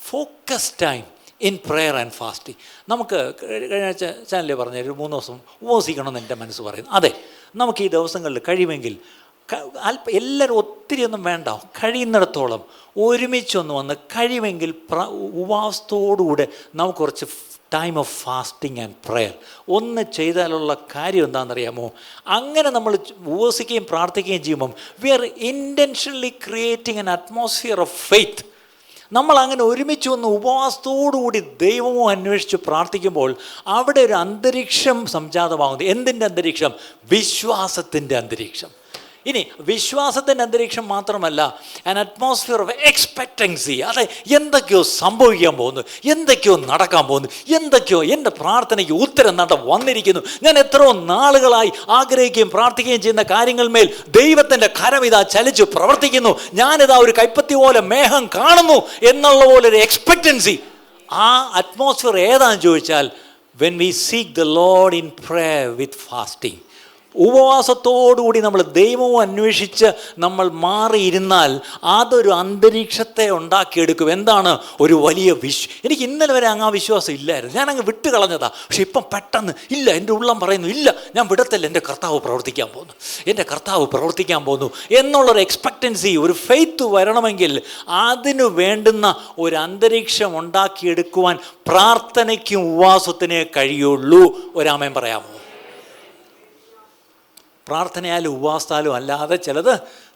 focus time in prayer and fasting. നമുക്ക് കഴിഞ്ഞ ചാനലിൽ പറഞ്ഞ ഒരു 3 ദിവസം ഉപവസിക്കണമെന്ന് എൻ്റെ മനസ്സ് പറയുന്നു. അതെ, നമുക്ക് ഈ ദിവസങ്ങളിൽ കഴിയുമെങ്കിൽ എല്ലാവരും ഒത്തിരിയൊന്നും വേണ്ട, കഴിയുന്നിടത്തോളം ഒരുമിച്ചൊന്ന് വന്ന് കഴിയുമെങ്കിൽ ഉപവാസത്തോടുകൂടെ നമുക്ക് കുറച്ച് time of fasting and prayer ഒന്ന് ചെയ്താലുള്ള കാര്യം എന്താണെന്നറിയാമോ? അങ്ങനെ നമ്മൾ ഉപവസിക്കുകയും പ്രാർത്ഥിക്കുകയും ചെയ്യുമ്പം we are intentionally creating an atmosphere of faith. നമ്മൾ അങ്ങനെ ഒരുമിച്ച് വന്ന് ഉപവാസത്തോടുകൂടി ദൈവമോ അന്വേഷിച്ച് പ്രാർത്ഥിക്കുമ്പോൾ അവിടെ ഒരു അന്തരീക്ഷം സംജാതമാകുന്നത്. എന്തിൻ്റെ അന്തരീക്ഷം? വിശ്വാസത്തിൻ്റെ അന്തരീക്ഷം. ഇനി വിശ്വാസത്തിൻ്റെ അന്തരീക്ഷം മാത്രമല്ല, ആൻ അറ്റ്മോസ്ഫിയർ ഓഫ് എക്സ്പെക്റ്റൻസി. അതെ, എന്തൊക്കെയോ സംഭവിക്കാൻ പോകുന്നു, എന്തൊക്കെയോ നടക്കാൻ പോകുന്നു, എന്തൊക്കെയോ എൻ്റെ പ്രാർത്ഥനയ്ക്ക് ഉത്തരം വന്നിരിക്കുന്നു. ഞാൻ എത്രയോ നാളുകളായി ആഗ്രഹിക്കുകയും പ്രാർത്ഥിക്കുകയും ചെയ്യുന്ന കാര്യങ്ങൾമേൽ ദൈവത്തിൻ്റെ കരം ഇതാ ചലിച്ചു പ്രവർത്തിക്കുന്നു. ഞാനിതാ ഒരു കൈപ്പത്തി പോലെ മേഘം കാണുന്നു എന്നുള്ള പോലെ ഒരു എക്സ്പെക്റ്റൻസി. ആ അറ്റ്മോസ്ഫിയർ ഏതാണെന്ന് ചോദിച്ചാൽ when we seek the lord in prayer with fasting. ഉപവാസത്തോടുകൂടി നമ്മൾ ദൈവവും അന്വേഷിച്ച് നമ്മൾ മാറിയിരുന്നാൽ അതൊരു അന്തരീക്ഷത്തെ ഉണ്ടാക്കിയെടുക്കും. എന്താണ്? ഒരു വലിയ എനിക്ക് ഇന്നലെ വരെ അങ്ങ് ആ വിശ്വാസം ഇല്ലായിരുന്നു, ഞാൻ അങ്ങ് വിട്ട് കളഞ്ഞതാ. പക്ഷെ ഇപ്പം പെട്ടെന്ന് ഇല്ല, എൻ്റെ ഉള്ളം പറയുന്നു ഇല്ല, ഞാൻ വിടത്തില്ല, എൻ്റെ കർത്താവ് പ്രവർത്തിക്കാൻ പോകുന്നു എന്നുള്ളൊരു എക്സ്പെക്റ്റൻസി, ഒരു ഫെയ്ത്ത് വരണമെങ്കിൽ അതിനു വേണ്ടുന്ന ഒരു അന്തരീക്ഷം ഉണ്ടാക്കിയെടുക്കുവാൻ പ്രാർത്ഥനയ്ക്കും ഉപവാസത്തിനേ കഴിയുള്ളൂ. ഒരാമേൻ പറയാമോ? പ്രാർത്ഥനയാലും ഉപവാസത്താലും അല്ലാതെ ചിലത്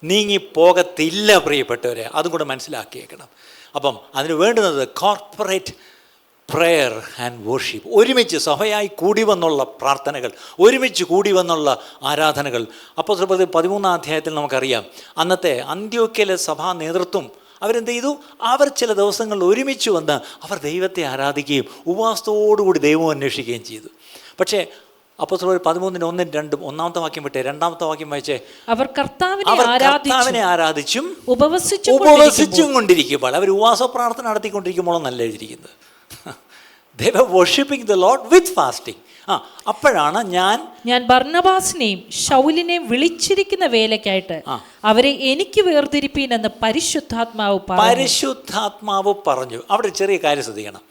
നീങ്ങിപ്പോകത്തില്ല പ്രിയപ്പെട്ടവരെ, അതും കൂടെ മനസ്സിലാക്കിയേക്കണം. അപ്പം അതിന് വേണ്ടുന്നത് കോർപ്പറേറ്റ് പ്രെയർ ആൻഡ് വർഷിപ്പ്. ഒരുമിച്ച് സഭയായി കൂടി വന്നുള്ള പ്രാർത്ഥനകൾ, ഒരുമിച്ച് കൂടി വന്നുള്ള ആരാധനകൾ. അപ്പോസ്തലപ്രവൃത്തി 13-ാം അധ്യായത്തിൽ നമുക്കറിയാം, അന്നത്തെ അന്ത്യോക്യയിലെ സഭാ നേതൃത്വം അവരെന്ത് ചെയ്തു? അവർ ചില ദിവസങ്ങളിൽ ഒരുമിച്ച് വന്ന് അവർ ദൈവത്തെ ആരാധിക്കുകയും ഉപവാസത്തോടുകൂടി ദൈവം അന്വേഷിക്കുകയും ചെയ്തു. പക്ഷേ അപ്പോസ്തലർ 13:1-2 ഒന്നാമത്തെ വാക്യം വിട്ടേ, രണ്ടാമത്തെ വാക്യം വായിച്ചേ. അവർ കർത്താവിനെ ആരാധിച്ചും ഉപവസിച്ചും കൊണ്ടിരിക്കുമ്പോൾ, അവർ ഉപവാസ പ്രാർത്ഥന നടത്തിക്കൊണ്ടിരിക്കുമ്പോഴോ നല്ല എഴുതിയിരിക്കുന്നത്. They were worshiping the Lord with fasting. അപ്പോഴാണ് ഞാൻ ബർന്നബാസിനെയും ശൗലിനെയും വിളിച്ചിരിക്കുന്ന വേലയ്ക്കായിട്ട് അവരെ എനിക്ക് വേർതിരിപ്പീൻ എന്ന് പരിശുദ്ധാത്മാവ് പറഞ്ഞു. അവിടെ ചെറിയ കാര്യം ശ്രദ്ധിക്കണം.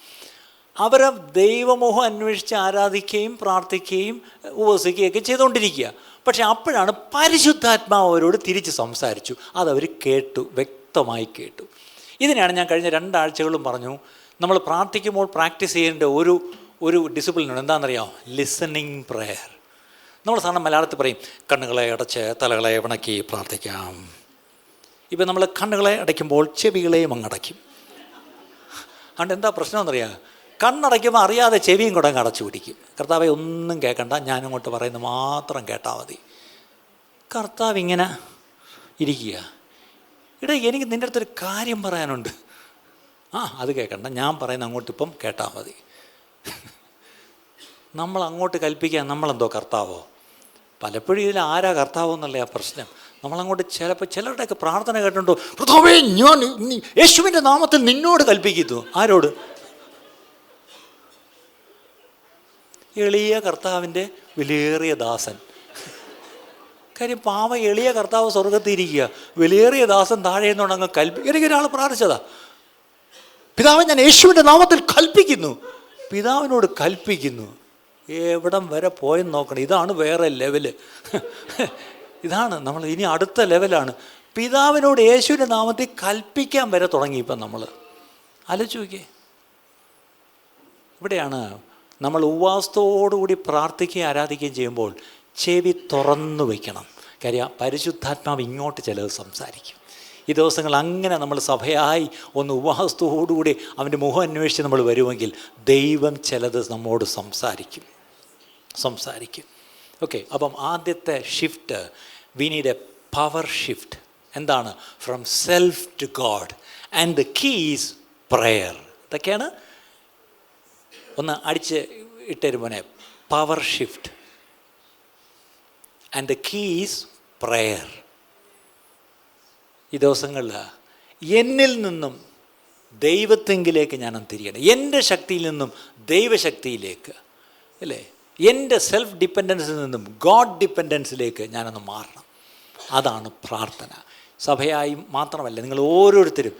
അവർ ദൈവമോഹം അന്വേഷിച്ച് ആരാധിക്കുകയും പ്രാർത്ഥിക്കുകയും ഉപവസിക്കുകയൊക്കെ ചെയ്തുകൊണ്ടിരിക്കുക. പക്ഷെ അപ്പോഴാണ് പരിശുദ്ധാത്മാവ് അവരോട് തിരിച്ച് സംസാരിച്ചു. അതവർ കേട്ടു, വ്യക്തമായി കേട്ടു. ഇതിനാണ് ഞാൻ കഴിഞ്ഞ 2 ആഴ്ചകളും പറഞ്ഞു, നമ്മൾ പ്രാർത്ഥിക്കുമ്പോൾ പ്രാക്ടീസ് ചെയ്യേണ്ട ഒരു ഡിസിപ്ലിനാണ്. എന്താണെന്നറിയാമോ? Listening prayer. നമ്മൾ സാധാരണ മലയാളത്തിൽ പറയും കണ്ണുകളെ അടച്ച് തലകളെ വണക്കി പ്രാർത്ഥിക്കാം. ഇപ്പം നമ്മൾ കണ്ണുകളെ അടയ്ക്കുമ്പോൾ ചെവികളെയും അങ്ങടയ്ക്കും. അതുകൊണ്ട് എന്താ പ്രശ്നം എന്നറിയാം? കണ്ണടയ്ക്കുമ്പോൾ അറിയാതെ ചെവിയും കൂടെ അങ്ങ് അടച്ചു പിടിക്കും. കർത്താവെ ഒന്നും കേൾക്കണ്ട, ഞാനിങ്ങോട്ട് പറയുന്നത് മാത്രം കേട്ടാൽ മതി. കർത്താവ് ഇങ്ങനെ ഇരിക്കുക. ഇടാ, എനിക്ക് നിൻ്റെ അടുത്തൊരു കാര്യം പറയാനുണ്ട്. അത് കേൾക്കണ്ട, ഞാൻ പറയുന്ന അങ്ങോട്ട് ഇപ്പം കേട്ടാൽ മതി. നമ്മൾ അങ്ങോട്ട് കൽപ്പിക്കാൻ നമ്മളെന്തോ കർത്താവോ? പലപ്പോഴും ഇതിൽ ആരാ കർത്താവോ എന്നുള്ള ആ പ്രശ്നം. നമ്മളങ്ങോട്ട് ചിലപ്പോൾ ചിലരുടെയൊക്കെ പ്രാർത്ഥന കേട്ടിട്ടുണ്ടോ, കർത്താവേ ഞാൻ യേശുവിൻ്റെ നാമത്തിൽ നിന്നോട് കൽപ്പിക്കുന്നു. ആരോട്? എളിയ കർത്താവിൻ്റെ വിലയേറിയ ദാസൻ. കാര്യം പാവ എളിയ കർത്താവ് സ്വർഗത്തിരിക്കുക, വിലയേറിയ ദാസൻ താഴെ നിന്നുകൊണ്ട് അങ്ങ് എനിക്കൊരാൾ പ്രാർത്ഥിച്ചതാ, പിതാവ് ഞാൻ യേശുവിൻ്റെ നാമത്തിൽ കൽപ്പിക്കുന്നു. പിതാവിനോട് കൽപ്പിക്കുന്നു. എവിടം വരെ പോയെന്ന് നോക്കണം. ഇതാണ് വേറെ ലെവല്. ഇതാണ് നമ്മൾ ഇനി അടുത്ത ലെവലാണ്. പിതാവിനോട് യേശുവിൻ്റെ നാമത്തിൽ കൽപ്പിക്കാൻ വരെ തുടങ്ങി ഇപ്പം നമ്മൾ. ആലോചിച്ച് നോക്കിയേ. ഇവിടെയാണ് നമ്മൾ ഉപവാസത്തോടുകൂടി പ്രാർത്ഥിക്കുകയും ആരാധിക്കുകയും ചെയ്യുമ്പോൾ ചെവി തുറന്നു വയ്ക്കണം. കാര്യം പരിശുദ്ധാത്മാവ് ഇങ്ങോട്ട് ചിലത് സംസാരിക്കും. ഈ ദിവസങ്ങൾ അങ്ങനെ നമ്മൾ സഭയായി ഒന്ന് ഉപവാസത്തോടുകൂടി അവൻ്റെ മുഖം അന്വേഷിച്ച് നമ്മൾ വരുമെങ്കിൽ ദൈവം ചിലത് നമ്മോട് സംസാരിക്കും. ഓക്കെ, അപ്പം ആദ്യത്തെ shift, we need a power shift. എന്താണ്? From self to God and the key is prayer. ഇതൊക്കെയാണ്. ഒന്ന് അടിച്ച് ഇട്ടരുമോനെ, power shift and the key is prayer. ഈ ദിവസങ്ങളിൽ എന്നിൽ നിന്നും ദൈവത്തെങ്കിലേക്ക് ഞാനൊന്ന് തിരിയണം. എൻ്റെ ശക്തിയിൽ നിന്നും ദൈവശക്തിയിലേക്ക്, അല്ലേ? എൻ്റെ സെൽഫ് ഡിപ്പെൻഡൻസിൽ നിന്നും ഗോഡ് ഡിപ്പെൻഡൻസിലേക്ക് ഞാനൊന്ന് മാറണം. അതാണ് പ്രാർത്ഥന. സഭയായി മാത്രമല്ല, നിങ്ങൾ ഓരോരുത്തരും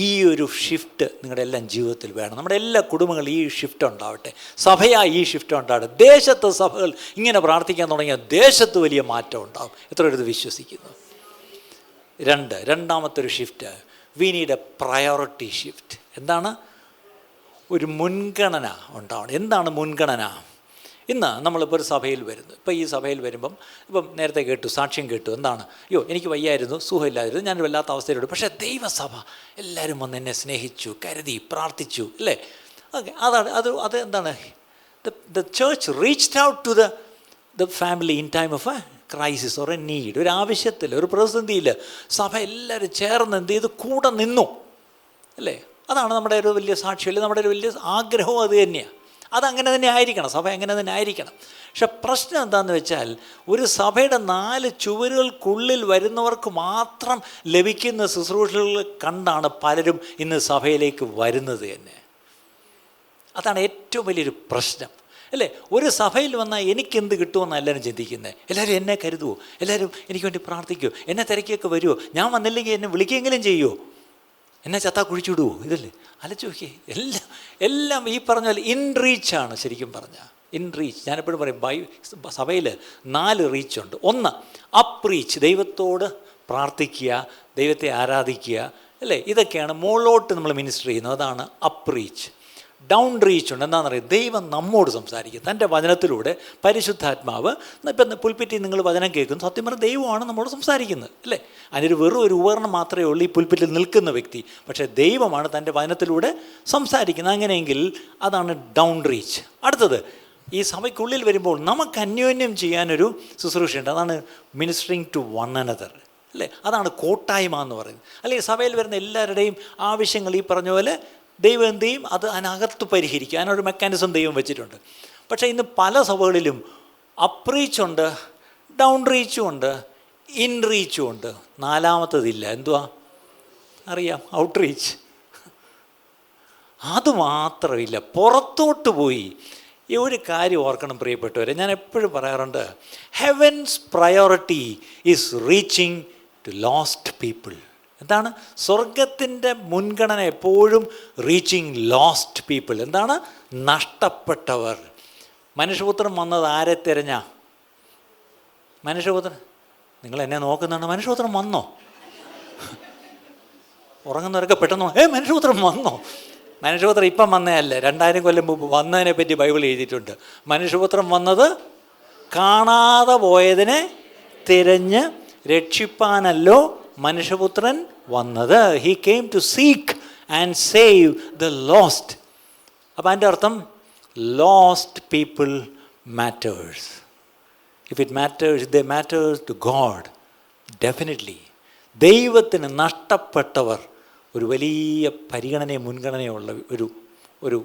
ഈ ഒരു ഷിഫ്റ്റ് നിങ്ങളുടെ എല്ലാം ജീവിതത്തിൽ വേണം. നമ്മുടെ എല്ലാ കുടുംബങ്ങളും ഈ ഷിഫ്റ്റ് ഉണ്ടാവട്ടെ. സഭയായി ഈ ഷിഫ്റ്റ് ഉണ്ടാവട്ടെ. ദേശത്ത് സഭകൾ ഇങ്ങനെ പ്രാർത്ഥിക്കാൻ തുടങ്ങിയാൽ ദേശത്ത് വലിയ മാറ്റം ഉണ്ടാകും. എത്ര പേര് വിശ്വസിക്കുന്നു? രണ്ടാമത്തെ ഒരു shift, we need A priority shift. എന്താണ്? ഒരു മുൻഗണന ഉണ്ടാവണം. എന്താണ് മുൻഗണന? ഇന്ന് നമ്മളിപ്പോൾ ഒരു സഭയിൽ വരുന്നു. ഇപ്പോൾ ഈ സഭയിൽ വരുമ്പം ഇപ്പം നേരത്തെ കേട്ടു, സാക്ഷ്യം കേട്ടു. എന്താണ്? അയ്യോ എനിക്ക് വയ്യായിരുന്നു, സുഖമില്ലായിരുന്നു, ഞാനൊരു വല്ലാത്ത അവസ്ഥയിലുണ്ട്. പക്ഷേ ദൈവസഭ എല്ലാവരും വന്ന് എന്നെ സ്നേഹിച്ചു, കരുതി, പ്രാർത്ഥിച്ചു, അല്ലേ? ഓക്കെ, അത് എന്താണ്? The church reached out to the family in time of a crisis or a need. ഒരു ആവശ്യത്തിൽ, ഒരു പ്രതിസന്ധിയിൽ സഭ എല്ലാവരും ചേർന്ന് എന്ത് ചെയ്ത് കൂടെ നിന്നു, അല്ലേ? അതാണ് നമ്മുടെ ഒരു വലിയ സാക്ഷ്യം, നമ്മുടെ ഒരു വലിയ ആഗ്രഹവും അത് തന്നെയാണ്. അതങ്ങനെ തന്നെ ആയിരിക്കണം. സഭ അങ്ങനെ തന്നെ ആയിരിക്കണം. പക്ഷെ പ്രശ്നം എന്താണെന്ന് വെച്ചാൽ, ഒരു സഭയുടെ 4 ചുവരുകൾക്കുള്ളിൽ വരുന്നവർക്ക് മാത്രം ലഭിക്കുന്ന ശുശ്രൂഷകൾ കണ്ടാണ് പലരും ഇന്ന് സഭയിലേക്ക് വരുന്നത് തന്നെ. അതാണ് ഏറ്റവും വലിയൊരു പ്രശ്നം, അല്ലേ? ഒരു സഭയിൽ വന്നാൽ എനിക്കെന്ത് കിട്ടുമെന്നാണ് എല്ലാവരും ചിന്തിക്കുന്നത്. എല്ലാവരും എന്നെ കരുതുമോ? എല്ലാവരും എനിക്ക് വേണ്ടി പ്രാർത്ഥിക്കുമോ? എന്നെ തിരക്കിയൊക്കെ വരുമോ? ഞാൻ വന്നില്ലെങ്കിൽ എന്നെ വിളിക്കുകയെങ്കിലും ചെയ്യുമോ? എന്നെ ചത്താ കുഴിച്ചുവിടുവോ? ഇതല്ലേ ആലോചിച്ച് നോക്കിയേ. എല്ലാം ഈ പറഞ്ഞ പോലെ ഇൻ റീച്ചാണ്. ശരിക്കും പറഞ്ഞാൽ ഇൻ റീച്ച്. ഞാനെപ്പോഴും പറയും, സഭയിൽ 4 റീച്ചുണ്ട്. ഒന്ന് അപ്പ് റീച്ച്, ദൈവത്തോട് പ്രാർത്ഥിക്കുക, ദൈവത്തെ ആരാധിക്കുക, അല്ലേ? ഇതൊക്കെയാണ് മുകളിലോട്ട് നമ്മൾ മിനിസ്റ്റർ ചെയ്യുന്നത്. അതാണ് അപ്പ് റീച്ച്. ഡൗൺ റീച്ച് ഉണ്ട്. എന്താണെന്ന് പറയുക, ദൈവം നമ്മോട് സംസാരിക്കും തൻ്റെ വചനത്തിലൂടെ. പരിശുദ്ധാത്മാവ് ഇപ്പം പുൽപ്പിറ്റിൽ നിങ്ങൾ വചനം കേൾക്കുന്നു, സത്യം പറഞ്ഞാൽ ദൈവമാണ് നമ്മോട് സംസാരിക്കുന്നത്, അല്ലേ? അതിനൊരു വെറും ഒരു ഉപകരണം മാത്രമേ ഉള്ളൂ ഈ പുൽപ്പിറ്റിൽ നിൽക്കുന്ന വ്യക്തി. പക്ഷേ ദൈവമാണ് തൻ്റെ വചനത്തിലൂടെ സംസാരിക്കുന്നത്. അങ്ങനെയെങ്കിൽ അതാണ് ഡൗൺ റീച്ച്. അടുത്തത്, ഈ സഭയ്ക്കുള്ളിൽ വരുമ്പോൾ നമുക്ക് അന്യോന്യം ചെയ്യാനൊരു ശുശ്രൂഷയുണ്ട്. അതാണ് മിനിസ്റ്ററിങ് ടു വൺ അനദർ, അല്ലേ? അതാണ് കൂട്ടായ്മ എന്ന് പറയുന്നത്. അല്ലെങ്കിൽ സഭയിൽ വരുന്ന എല്ലാവരുടെയും ആവശ്യങ്ങൾ ഈ പറഞ്ഞ പോലെ ദൈവം എന്ത് ചെയ്യും? അത് അതിനകത്ത് പരിഹരിക്കുക. അതിനൊരു മെക്കാനിസം ദൈവം വെച്ചിട്ടുണ്ട്. പക്ഷേ ഇന്ന് പല സഭകളിലും അപ്പ് റീച്ചുണ്ട്, ഡൗൺ റീച്ചും ഉണ്ട്, ഇൻ റീച്ചും ഉണ്ട്. 4മത്തതില്ല. എന്തുവാ അറിയാം? Out reach. അതുമാത്രമില്ല, പുറത്തോട്ട് പോയി. ഈ ഒരു കാര്യം ഓർക്കണം പ്രിയപ്പെട്ടവരെ, ഞാൻ എപ്പോഴും പറയാറുണ്ട്, heaven's priority is reaching to lost people. എന്താണ്? സ്വർഗത്തിൻ്റെ മുൻഗണന എപ്പോഴും റീച്ചിങ് ലോസ്റ്റ് പീപ്പിൾ. എന്താണ്? നഷ്ടപ്പെട്ടവർ. മനുഷ്യപുത്രൻ വന്നത് ആരെ തിരഞ്ഞാ? മനുഷ്യപുത്രൻ, നിങ്ങൾ എന്നെ നോക്കുന്നുണ്ട്, മനുഷ്യപുത്രൻ വന്നോ? ഉറങ്ങുന്നവരൊക്കെ പെട്ടെന്ന് മനുഷ്യപുത്രൻ വന്നോ? മനുഷ്യപുത്രൻ ഇപ്പം വന്നതല്ല, 2000 കൊല്ലം മുമ്പ് വന്നതിനെ പറ്റി ബൈബിൾ എഴുതിയിട്ടുണ്ട്. മനുഷ്യപുത്രൻ വന്നത് കാണാതെ പോയതിനെ തിരഞ്ഞ് രക്ഷിപ്പാനല്ലോ മനുഷ്യപുത്രൻ വന്നത്. He came to seek and save the lost. അപ്പം അതിൻ്റെ അർത്ഥം lost people matters. If it matters, they matter to God, definitely ദൈവത്തിന് നഷ്ടപ്പെട്ടവർ ഒരു വലിയ പരിഗണനയും മുൻഗണനയുള്ള ഒരു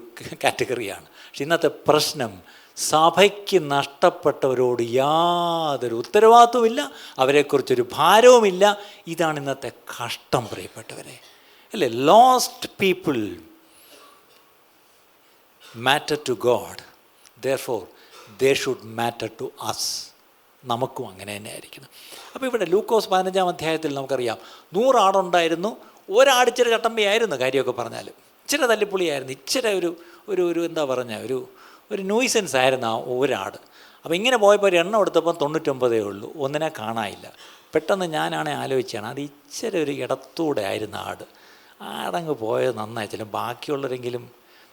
കാറ്റഗറിയാണ്. പക്ഷെ ഇന്നത്തെ പ്രശ്നം, സഭയ്ക്ക് നഷ്ടപ്പെട്ടവരോട് യാതൊരു ഉത്തരവാദിത്വമില്ല, അവരെക്കുറിച്ചൊരു ഭാരവുമില്ല. ഇതാണ് ഇന്നത്തെ കഷ്ടം പ്രിയപ്പെട്ടവരെ, അല്ലേ? Lost people matter to God, therefore they should matter to us. നമുക്കും അങ്ങനെ തന്നെ ആയിരിക്കണം. അപ്പോൾ ഇവിടെ ലൂക്കോസ് 15-ാം അധ്യായത്തിൽ നമുക്കറിയാം, 100 ആടുണ്ടായിരുന്നു. ഒരാട് ഇച്ചിരി ചട്ടമ്പയായിരുന്നു, കാര്യമൊക്കെ പറഞ്ഞാൽ ഇച്ചിരി തല്ലിപ്പൊളിയായിരുന്നു, ഇച്ചിരി ഒരു എന്താ പറഞ്ഞ ഒരു നോയ്സൻസ് ആയിരുന്നു ആ ഒരാട്. അപ്പോൾ ഇങ്ങനെ പോയപ്പോൾ ഒരു എണ്ണം എടുത്തപ്പോൾ 99 ഉള്ളൂ, ഒന്നിനെ കാണാനില്ല. പെട്ടെന്ന് ഞാനാണെ ആലോചിച്ചാണ്, അത് ഇച്ചിരി ഒരു ഇടത്തൂടെ ആയിരുന്നു ആട്. ആടങ്ങ് പോയത് നന്നായി. ചിലപ്പോൾ ബാക്കിയുള്ളവരെങ്കിലും,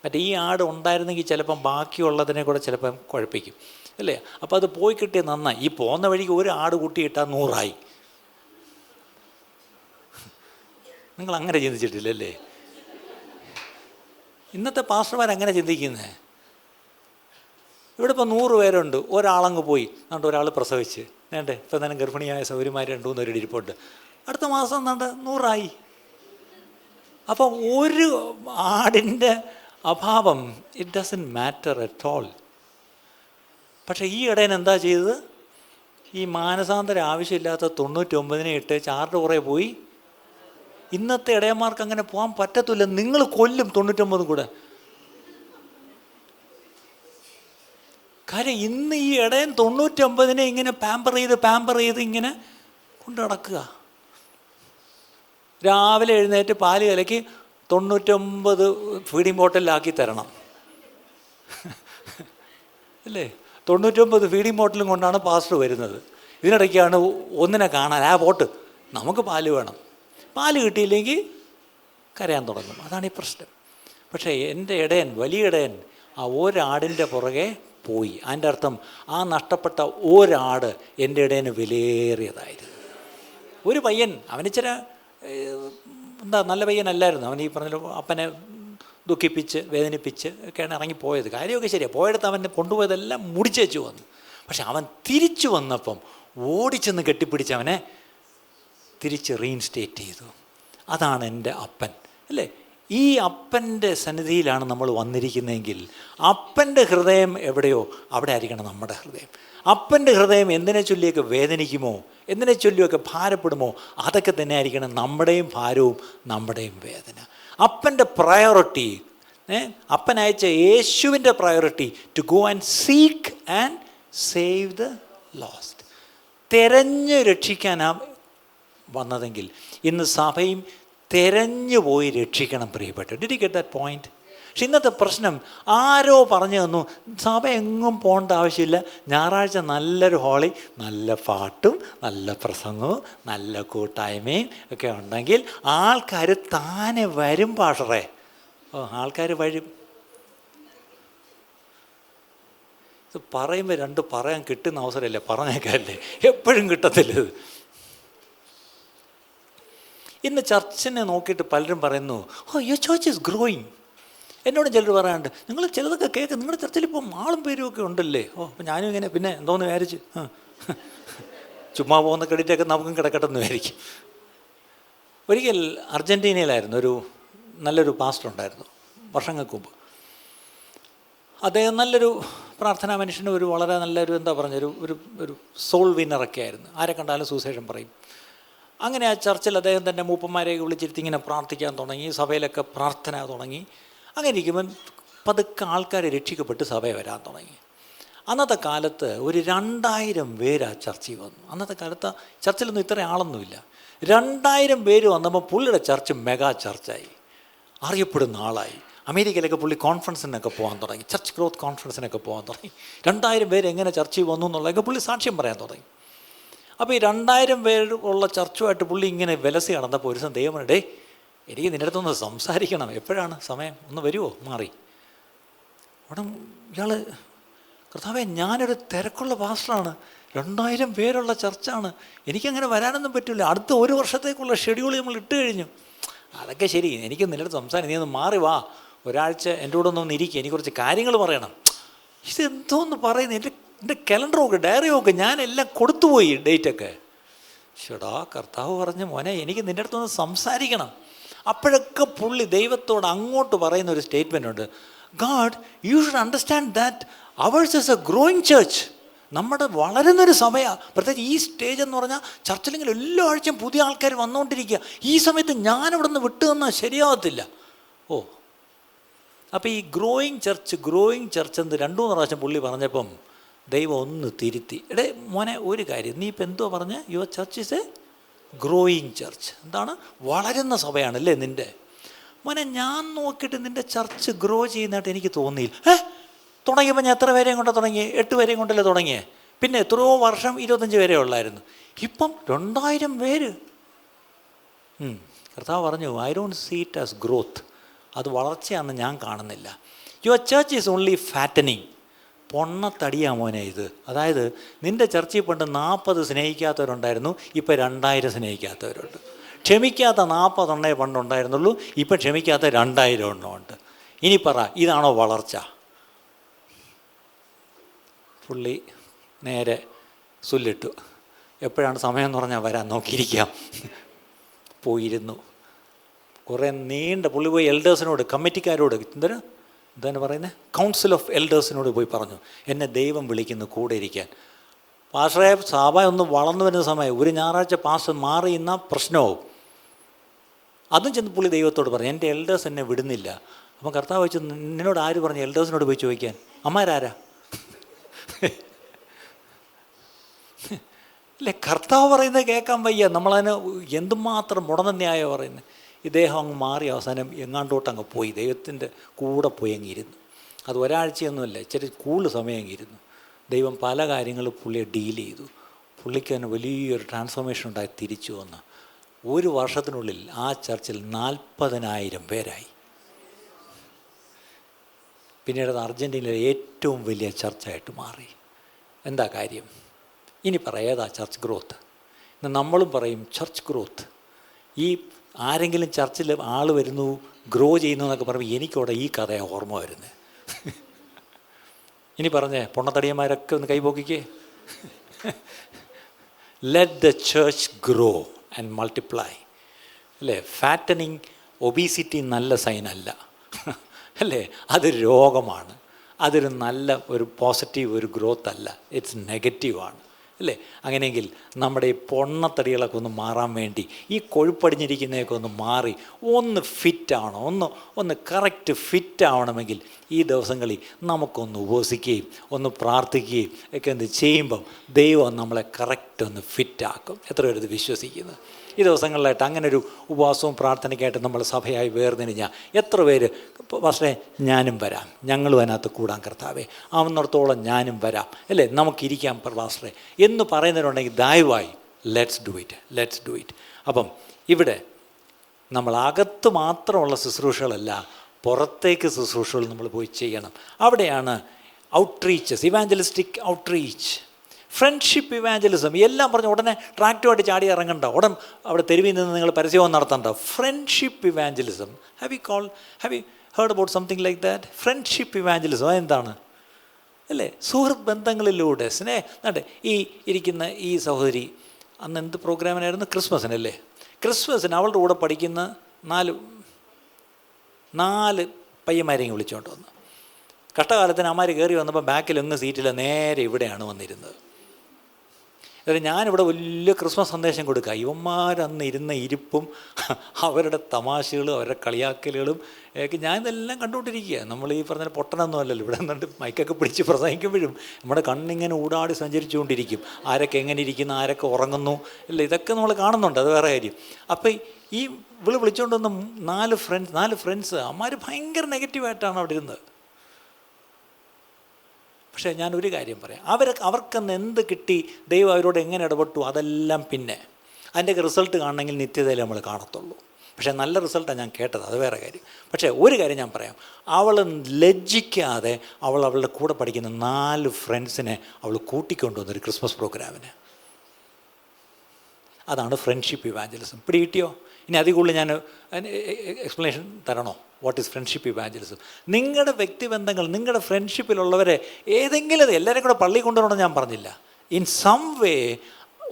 മറ്റേ ഈ ആട് ഉണ്ടായിരുന്നെങ്കിൽ ചിലപ്പം ബാക്കിയുള്ളതിനെ കൂടെ ചിലപ്പം കുഴപ്പിക്കും, അല്ലേ? അപ്പോൾ അത് പോയി കിട്ടിയത് നന്നായി. ഈ പോകുന്ന വഴിക്ക് ഒരു ആട് കൂട്ടിയിട്ടാൽ 100 ആയി. നിങ്ങൾ അങ്ങനെ ചിന്തിച്ചിട്ടില്ലല്ലേ? ഇന്നത്തെ പാസ്റ്റർമാരങ്ങനെ ചിന്തിക്കുന്നത്. ഇവിടെ ഇപ്പോൾ 100 പേരുണ്ട്, ഒരാളങ്ങ് പോയി, എന്നിട്ട് ഒരാൾ പ്രസവിച്ച് വേണ്ടേ, ഇപ്പം തന്നെ ഗർഭിണിയായ സൗകര്യമാർ 2-3 പേര് ഇരിപ്പുണ്ട്, അടുത്ത മാസം എന്നിട്ട് 100 ആയി. അപ്പം ഒരു ആടിൻ്റെ അഭാവം it doesn't matter at all. പക്ഷേ ഈ ഇടയൻ എന്താ ചെയ്തത്? ഈ മാനസാന്തരം ആവശ്യമില്ലാത്ത 99-നെ ഇട്ട് ചാറിൻ്റെ കുറേ പോയി. ഇന്നത്തെ ഇടയന്മാർക്ക് അങ്ങനെ പോകാൻ പറ്റത്തില്ല. നിങ്ങൾ കൊല്ലും 99 കൂടെ. കാര്യം ഇന്ന് ഈ ഇടയൻ 99-നെ ഇങ്ങനെ പാമ്പർ ചെയ്ത് ഇങ്ങനെ കൊണ്ടു നടക്കുക. രാവിലെ എഴുന്നേറ്റ് പാല് കലക്കി 99 ഫീഡിങ് ബോട്ടിലാക്കി തരണം, അല്ലേ? 99 ഫീഡിങ് ബോട്ടിലും കൊണ്ടാണ് പാസ്റ്റർ വരുന്നത്. ഇതിനിടയ്ക്കാണ് ഒന്നിനെ കാണാൻ, ആ ബോട്ട് നമുക്ക് പാല് വേണം, പാല് കിട്ടിയില്ലെങ്കിൽ കരയാൻ തുടങ്ങും. അതാണ് ഈ പ്രശ്നം. പക്ഷേ എൻ്റെ ഇടയൻ, വലിയ ഇടയൻ, ആ ഒരാടിൻ്റെ പുറകെ പോയി. അതിൻ്റെ അർത്ഥം ആ നഷ്ടപ്പെട്ട ഒരാട് എൻ്റെ ഇടയന് വിലയേറിയതായിരുന്നു. ഒരു പയ്യൻ, അവനിച്ചിരി നല്ല പയ്യനല്ലായിരുന്നു. അവൻ ഈ പറഞ്ഞ അപ്പനെ ദുഃഖിപ്പിച്ച് വേദനിപ്പിച്ച് ഒക്കെയാണ് ഇറങ്ങിപ്പോയത്. കാര്യമൊക്കെ ശരിയാണ്, പോയെടുത്ത് അവനെ കൊണ്ടുപോയതെല്ലാം മുടിച്ചേച്ചു വന്നു. പക്ഷെ അവൻ തിരിച്ചു വന്നപ്പം ഓടിച്ചെന്ന് കെട്ടിപ്പിടിച്ച് അവനെ തിരിച്ച് റീഇൻസ്റ്റേറ്റ് ചെയ്തു. അതാണ് എൻ്റെ അപ്പൻ, അല്ലേ? ഈ അപ്പൻ്റെ സന്നിധിയിലാണ് നമ്മൾ വന്നിരിക്കുന്നതെങ്കിൽ അപ്പൻ്റെ ഹൃദയം എവിടെയോ അവിടെ ആയിരിക്കണം നമ്മുടെ ഹൃദയം. അപ്പൻ്റെ ഹൃദയം എന്തിനെ ചൊല്ലിയൊക്കെ വേദനിക്കുമോ, എന്തിനെ ചൊല്ലിയൊക്കെ ഭാരപ്പെടുമോ, അതൊക്കെ തന്നെ ആയിരിക്കണം നമ്മുടെയും ഭാരവും നമ്മുടെയും വേദന. അപ്പൻ്റെ പ്രയോറിറ്റി, അപ്പൻ അയച്ച യേശുവിൻ്റെ priority to go and seek and save the lost. തെരഞ്ഞു രക്ഷിക്കാനാണ് വന്നതെങ്കിൽ ഇന്ന് സഭയും തെരഞ്ഞു പോയി രക്ഷിക്കണം പ്രിയപ്പെട്ടു. Did you get that point? പക്ഷെ ഇന്നത്തെ പ്രശ്നം, ആരോ പറഞ്ഞു തന്നു സഭ എങ്ങും പോകേണ്ട ആവശ്യമില്ല, ഞായറാഴ്ച നല്ലൊരു ഹോളി, നല്ല പാട്ടും നല്ല പ്രസംഗവും നല്ല കൂട്ടായ്മയും ഒക്കെ ഉണ്ടെങ്കിൽ ആൾക്കാർ താനെ വരും പാഷറേ. ആൾക്കാർ വരും. ഇത് പറയുമ്പോൾ രണ്ട് പറയാൻ കിട്ടുന്ന അവസരമല്ലേ, പറഞ്ഞേക്കല്ലേ, എപ്പോഴും കിട്ടത്തില്ല ഇത്. ഇന്ന് ചർച്ചിനെ നോക്കിയിട്ട് പലരും പറയുന്നു, ഓ യുവർ ചർച്ച് ഈസ് ഗ്രോയിങ്. എന്നോടും ചിലർ പറയാറുണ്ട്, നിങ്ങൾ ചിലതൊക്കെ കേൾക്കും, നിങ്ങളുടെ ചർച്ചിൽ ഇപ്പം ആളും പേരും ഒക്കെ ഉണ്ടല്ലേ. ഓ അപ്പം ഞാനും ഇങ്ങനെ പിന്നെ എന്തോന്ന് വിചാരിച്ച് ചുമ്മാ പോകുന്ന ക്രെഡിറ്റൊക്കെ നമുക്കും കിടക്കട്ടെന്ന് വിചാരിക്കും. ഒരിക്കൽ അർജൻറ്റീനയിലായിരുന്നു നല്ലൊരു പാസ്റ്റർ ഉണ്ടായിരുന്നു വർഷങ്ങൾക്ക് മുമ്പ്. അദ്ദേഹം നല്ലൊരു പ്രാർത്ഥനാ മനുഷ്യനും വളരെ നല്ലൊരു എന്താ പറഞ്ഞൊരു ഒരു സോൾ വിന്നറൊക്കെ ആയിരുന്നു. ആരെ കണ്ടാലും സുവിശേഷം പറയും. അങ്ങനെ ആ ചർച്ചിൽ അദ്ദേഹം തന്നെ മൂപ്പന്മാരെയൊക്കെ വിളിച്ചിരുത്തി ഇങ്ങനെ പ്രാർത്ഥിക്കാൻ തുടങ്ങി, സഭയിലൊക്കെ പ്രാർത്ഥന തുടങ്ങി. അങ്ങനെ ഇരിക്കുമ്പം പതുക്കെ ആൾക്കാർ രക്ഷിക്കപ്പെട്ട് സഭയെ വരാൻ തുടങ്ങി. അന്നത്തെ കാലത്ത് ഒരു 2000 പേര് ആ ചർച്ചിൽ വന്നു. അന്നത്തെ കാലത്ത് ചർച്ചിലൊന്നും ഇത്ര ആളൊന്നുമില്ല. 2000 പേര് വന്നപ്പോൾ പുള്ളിയുടെ ചർച്ച് മെഗാ ചർച്ചായി, അറിയപ്പെടുന്ന ആളായി. അമേരിക്കയിലൊക്കെ പുള്ളി കോൺഫറൻസിനൊക്കെ പോകാൻ തുടങ്ങി, ചർച്ച് ഗ്രോത്ത് കോൺഫറൻസിനൊക്കെ പോകാൻ തുടങ്ങി. 2000 പേര് എങ്ങനെ ചർച്ചിൽ വന്നു എന്നുള്ളതൊക്കെ പുള്ളി സാക്ഷ്യം പറയാൻ തുടങ്ങി. അപ്പോൾ ഈ 2000 പേര് ഉള്ള ചർച്ചുമായിട്ട് പുള്ളി ഇങ്ങനെ വിലസി നടന്നപ്പോൾ ഒരു ദിവസം ദൈവം, ഡേ എനിക്ക് നിൻ്റെ അടുത്തൊന്ന് സംസാരിക്കണം, എപ്പോഴാണ് സമയം, ഒന്ന് വരുമോ മാറി. അവിടെ ഇയാൾ, കർത്താവേ ഞാനൊരു തിരക്കുള്ള പാസ്റ്ററാണ്, 2000 പേരുള്ള ചർച്ചാണ്, എനിക്കങ്ങനെ വരാനൊന്നും പറ്റില്ല, അടുത്ത 1 വർഷത്തേക്കുള്ള ഷെഡ്യൂൾ നമ്മൾ ഇട്ട് കഴിഞ്ഞു. അതൊക്കെ ശരി, എനിക്ക് നിൻ്റെ അടുത്ത് സംസാരിക്കും, നീ ഒന്ന് മാറി വാ, ഒരാഴ്ച എൻ്റെ കൂടെ ഒന്ന് ഇരിക്കുക, എനിക്ക് കുറച്ച് കാര്യങ്ങൾ പറയണം. ഇതെന്തോന്ന് പറയുന്നത്, എൻ്റെ എൻ്റെ കലണ്ടറൊക്കെ ഡയറിയൊക്കെ ഞാനെല്ലാം കൊടുത്തുപോയി, ഡേറ്റൊക്കെ. ചേടാ കർത്താവ് പറഞ്ഞ് മോനെ എനിക്ക് നിൻ്റെ അടുത്തൊന്ന് സംസാരിക്കണം. അപ്പോഴൊക്കെ പുള്ളി ദൈവത്തോട് അങ്ങോട്ട് പറയുന്ന ഒരു സ്റ്റേറ്റ്മെൻ്റ് ഉണ്ട്. God you should understand that hours is A growing church. നമ്മുടെ വളരുന്നൊരു സമയമാണ്. പ്രത്യേകിച്ച് ഈ സ്റ്റേജ് എന്ന് പറഞ്ഞാൽ ചർച്ചിലെങ്കിൽ എല്ലാ ആഴ്ചയും പുതിയ ആൾക്കാർ വന്നുകൊണ്ടിരിക്കുക. ഈ സമയത്ത് ഞാനിവിടെ നിന്ന് വിട്ടു തന്നാൽ ശരിയാവത്തില്ല. ഓ, അപ്പോൾ ഈ ഗ്രോയിങ് ചർച്ച് എന്ന് 2-3 പ്രാവശ്യം പുള്ളി പറഞ്ഞപ്പം ദൈവം ഒന്ന് തിരുത്തി. എടേ മോനെ, ഒരു കാര്യം, നീ ഇപ്പം എന്തോ പറഞ്ഞ് your church is A growing church. എന്താണ്? വളരുന്ന സഭയാണല്ലേ നിൻ്റെ. മോനെ, ഞാൻ നോക്കിയിട്ട് നിൻ്റെ ചർച്ച് ഗ്രോ ചെയ്യുന്നതായിട്ട് എനിക്ക് തോന്നിയില്ല. തുടങ്ങിയപ്പോൾ ഞാൻ എത്ര പേരെയും കൊണ്ട് തുടങ്ങി? 8 പേരെയും കൊണ്ടല്ലേ തുടങ്ങിയേ. പിന്നെ എത്രയോ വർഷം 25 പേരെ ഉള്ളായിരുന്നു. ഇപ്പം 2000 പേര്. കർത്താവ് പറഞ്ഞു, I don't see it as growth. അത് വളർച്ചയാണെന്ന് ഞാൻ കാണുന്നില്ല. Your church is only fattening. പൊണ്ണത്തടിയാ മോനെ ഇത്. അതായത് നിൻ്റെ ചർച്ചിൽ പണ്ട് 40 സ്നേഹിക്കാത്തവരുണ്ടായിരുന്നു, ഇപ്പം 2000 സ്നേഹിക്കാത്തവരുണ്ട്. ക്ഷമിക്കാത്ത 40 എണ്ണേ പണ്ടുണ്ടായിരുന്നുള്ളൂ, ഇപ്പം ക്ഷമിക്കാത്ത 2000 എണ്ണമുണ്ട്. ഇനി പറ, ഇതാണോ വളർച്ച? പുള്ളി നേരെ സുല്ലിട്ടു. എപ്പോഴാണ് സമയം എന്ന് പറഞ്ഞാൽ വരാൻ നോക്കിയിരിക്കാം. പോയിരുന്നു. കുറേ പുള്ളി പോയി എൽഡേഴ്സിനോട്, കമ്മിറ്റിക്കാരോട്, എന്താണ് പറയുന്നത്, കൗൺസിൽ ഓഫ് എൽഡേഴ്സിനോട് പോയി പറഞ്ഞു, എന്നെ ദൈവം വിളിക്കുന്നു കൂടെ ഇരിക്കാൻ. പാസ്റ്ററെ, സഭ ഒന്ന് വളർന്നു വരുന്ന സമയം ഒരു ഞായറാഴ്ച പാസ്റ്റർ മാറി ഇന്ന പ്രശ്നമാവും. അതും ചെന്ന് പുള്ളി ദൈവത്തോട് പറഞ്ഞു, എൻ്റെ എൽഡേഴ്സ് എന്നെ വിടുന്നില്ല. അപ്പം കർത്താവ് വെച്ചു, നിന്നോട് ആര് പറഞ്ഞു എൽഡേഴ്സിനോട് പോയി ചോദിക്കാൻ? അമ്മാരാരാ? അല്ലേ, കർത്താവ് പറയുന്നത് കേൾക്കാൻ വയ്യ. നമ്മളതിന് എന്തുമാത്രം മുടന്ന ന്യായം പറയുന്നത്. ഇദ്ദേഹം അങ്ങ് മാറി അവസാനം എങ്ങാണ്ടോട്ട് അങ്ങ് പോയി, ദൈവത്തിൻ്റെ കൂടെ പോയി അങ്ങിരുന്നു. അത് ഒരാഴ്ചയൊന്നുമല്ല, ഇച്ചിരി കൂടുതൽ സമയം അങ്ങിരുന്നു. ദൈവം പല കാര്യങ്ങളും പുള്ളിയെ ഡീൽ ചെയ്തു. പുള്ളിക്ക് തന്നെ വലിയൊരു ട്രാൻസ്ഫോർമേഷൻ ഉണ്ടായി തിരിച്ചു വന്ന് 1 വർഷത്തിനുള്ളിൽ ആ ചർച്ചിൽ 40,000 പേരായി. പിന്നീട് അത് അർജൻറ്റീനയിലെ ഏറ്റവും വലിയ ചർച്ചായിട്ട് മാറി. എന്താ കാര്യം? ഇനി പറയേതാ ചർച്ച് ഗ്രോത്ത്? നമ്മളും പറയും ചർച്ച് ഗ്രോത്ത്. ഈ ആരെങ്കിലും ചർച്ചിൽ ആൾ വരുന്നു, ഗ്രോ ചെയ്യുന്നു എന്നൊക്കെ പറയുമ്പോൾ എനിക്കവിടെ ഈ കഥയാണ് ഓർമ്മ വരുന്നത്. ഇനി പറഞ്ഞേ, പൊണ്ണത്തടിയന്മാരൊക്കെ ഒന്ന് കൈപോക്കിക്കേ. Let the church grow and multiply. അല്ലേ, ഫാറ്റനിങ്, ഒബീസിറ്റി നല്ല സൈനല്ല അല്ലേ, അതൊരു രോഗമാണ്. അതൊരു നല്ല ഒരു പോസിറ്റീവ് ഒരു ഗ്രോത്ത് അല്ല, ഇറ്റ്സ് നെഗറ്റീവാണ് അല്ലേ. അങ്ങനെയെങ്കിൽ നമ്മുടെ ഈ പൊണ്ണത്തടികളൊക്കെ ഒന്ന് മാറാൻ വേണ്ടി, ഈ കൊഴുപ്പടിഞ്ഞിരിക്കുന്നതൊക്കെ ഒന്ന് മാറി ഒന്ന് ഫിറ്റാവണം, ഒന്ന് കറക്റ്റ് ഫിറ്റാവണമെങ്കിൽ ഈ ദിവസങ്ങളിൽ നമുക്കൊന്ന് ഉപവസിക്കുകയും ഒന്ന് പ്രാർത്ഥിക്കുകയും ഒക്കെ എന്ത് ചെയ്യുമ്പം ദൈവം നമ്മളെ കറക്റ്റ് ഒന്ന് ഫിറ്റാക്കും. എത്ര പേര് ഇത് വിശ്വസിക്കുന്നത്? ഈ ദിവസങ്ങളിലായിട്ട് അങ്ങനെ ഒരു ഉപവാസവും പ്രാർത്ഥനയ്ക്കായിട്ട് നമ്മൾ സഭയായി വേർതിരിഞ്ഞാൽ എത്ര പേര് പക്ഷേ ഞാനും വരാം, ഞങ്ങളും അതിനകത്ത് കൂടാൻ കർത്താവേ, ആവുന്നിടത്തോളം ഞാനും വരാം അല്ലേ, നമുക്കിരിക്കാം പാസ്റ്ററെ എന്ന് പറയുന്നവരുണ്ടെങ്കിൽ ദയവായി ലെറ്റ്സ് ഡു ഇറ്റ്. അപ്പം ഇവിടെ നമ്മൾ അകത്ത് മാത്രമുള്ള ശുശ്രൂഷകളല്ല, പുറത്തേക്ക് ശുശ്രൂഷകൾ നമ്മൾ പോയി ചെയ്യണം. അവിടെയാണ് ഔട്ട്റീച്ചസ്, ഇവാഞ്ചലിസ്റ്റിക് ഔട്ട്റീച്ച്, ഫ്രണ്ട്ഷിപ്പ് ഇവാഞ്ചലിസം എല്ലാം പറഞ്ഞ് ഉടനെ ട്രാക്റ്റുമായിട്ട് ചാടി ഇറങ്ങണ്ട, അവിടെ തെരുവിൽ നിന്ന് നിങ്ങൾ പരസ്യവും നടത്തണ്ട. Friendship evangelism, have you heard about something like that? Friendship evangelism അതെന്താണ് അല്ലേ? സുഹൃത്ത് ബന്ധങ്ങളിലൂടെ ഈ ഇരിക്കുന്ന ഈ സഹോദരി അന്ന് എന്ത് പ്രോഗ്രാമിനായിരുന്നു? ക്രിസ്മസിനല്ലേ. ക്രിസ്മസിന് അവളുടെ കൂടെ പഠിക്കുന്ന 4 പയ്യന്മാരെയും വിളിച്ചുകൊണ്ട് വന്നു. കഷ്ടകാലത്തിന് അമ്മമാർ കയറി വന്നപ്പോൾ ബാക്കിൽ ഒന്നും സീറ്റില്ല, നേരെ ഇവിടെയാണ് വന്നിരുന്നത്. അതായത് ഞാനിവിടെ വലിയ ക്രിസ്മസ് സന്ദേശം കൊടുക്കുക, ഇവന്മാരന്ന് ഇരുന്ന ഇരിപ്പും അവരുടെ തമാശകളും അവരുടെ കളിയാക്കലുകളും ഒക്കെ ഞാൻ ഇതെല്ലാം കണ്ടുകൊണ്ടിരിക്കുക. നമ്മൾ ഈ പറഞ്ഞ പൊട്ടനൊന്നും അല്ലല്ലോ, ഇവിടെ നിന്നിട്ട് മൈക്കൊക്കെ പിടിച്ച് പ്രസംഗിക്കുമ്പോഴും നമ്മുടെ കണ്ണിങ്ങനെ ഊടാടി സഞ്ചരിച്ചുകൊണ്ടിരിക്കും. ആരൊക്കെ എങ്ങനെ ഇരിക്കുന്നു, ആരൊക്കെ ഉറങ്ങുന്നു അല്ല, ഇതൊക്കെ നമ്മൾ കാണുന്നുണ്ട്, അത് വേറെ കാര്യം. അപ്പോൾ ഈ വിളിച്ചുകൊണ്ട് വന്ന 4 ഫ്രണ്ട്സ് അമ്മമാർ ഭയങ്കര നെഗറ്റീവായിട്ടാണ് അവിടെ ഇരുന്നത്. പക്ഷേ ഞാനൊരു കാര്യം പറയാം, അവർക്കെന്ന് എന്ത് കിട്ടി, ദൈവം അവരോട് എങ്ങനെ ഇടപെട്ടു, അതെല്ലാം പിന്നെ അതിൻ്റെയൊക്കെ റിസൾട്ട് കാണണമെങ്കിൽ നിത്യതയിൽ നമ്മൾ കാണത്തുള്ളൂ. പക്ഷേ നല്ല റിസൾട്ടാണ് ഞാൻ കേട്ടത്, അത് വേറെ കാര്യം. പക്ഷേ ഒരു കാര്യം ഞാൻ പറയാം, അവൾ ലജ്ജിക്കാതെ അവളുടെ കൂടെ പഠിക്കുന്ന 4 ഫ്രണ്ട്സിനെ അവൾ കൂട്ടിക്കൊണ്ടുവന്നൊരു ക്രിസ്മസ് പ്രോഗ്രാമിന്. അതാണ് ഫ്രണ്ട്ഷിപ്പ് ഇവാഞ്ചലിസം. പിടികിട്ടിയോ? ഇനി അതിൽ കൂടുതൽ ഞാൻ എക്സ്പ്ലനേഷൻ തരണോ? What is friendship evangelism? നിങ്ങളുടെ വ്യക്തിബന്ധങ്ങൾ, നിങ്ങളുടെ ഫ്രണ്ട്ഷിപ്പിലുള്ളവരെ ഏതെങ്കിലും, എല്ലാവരും കൂടെ പള്ളി കൊണ്ടുവരണം ഞാൻ പറഞ്ഞില്ല, ഇൻ സം വേ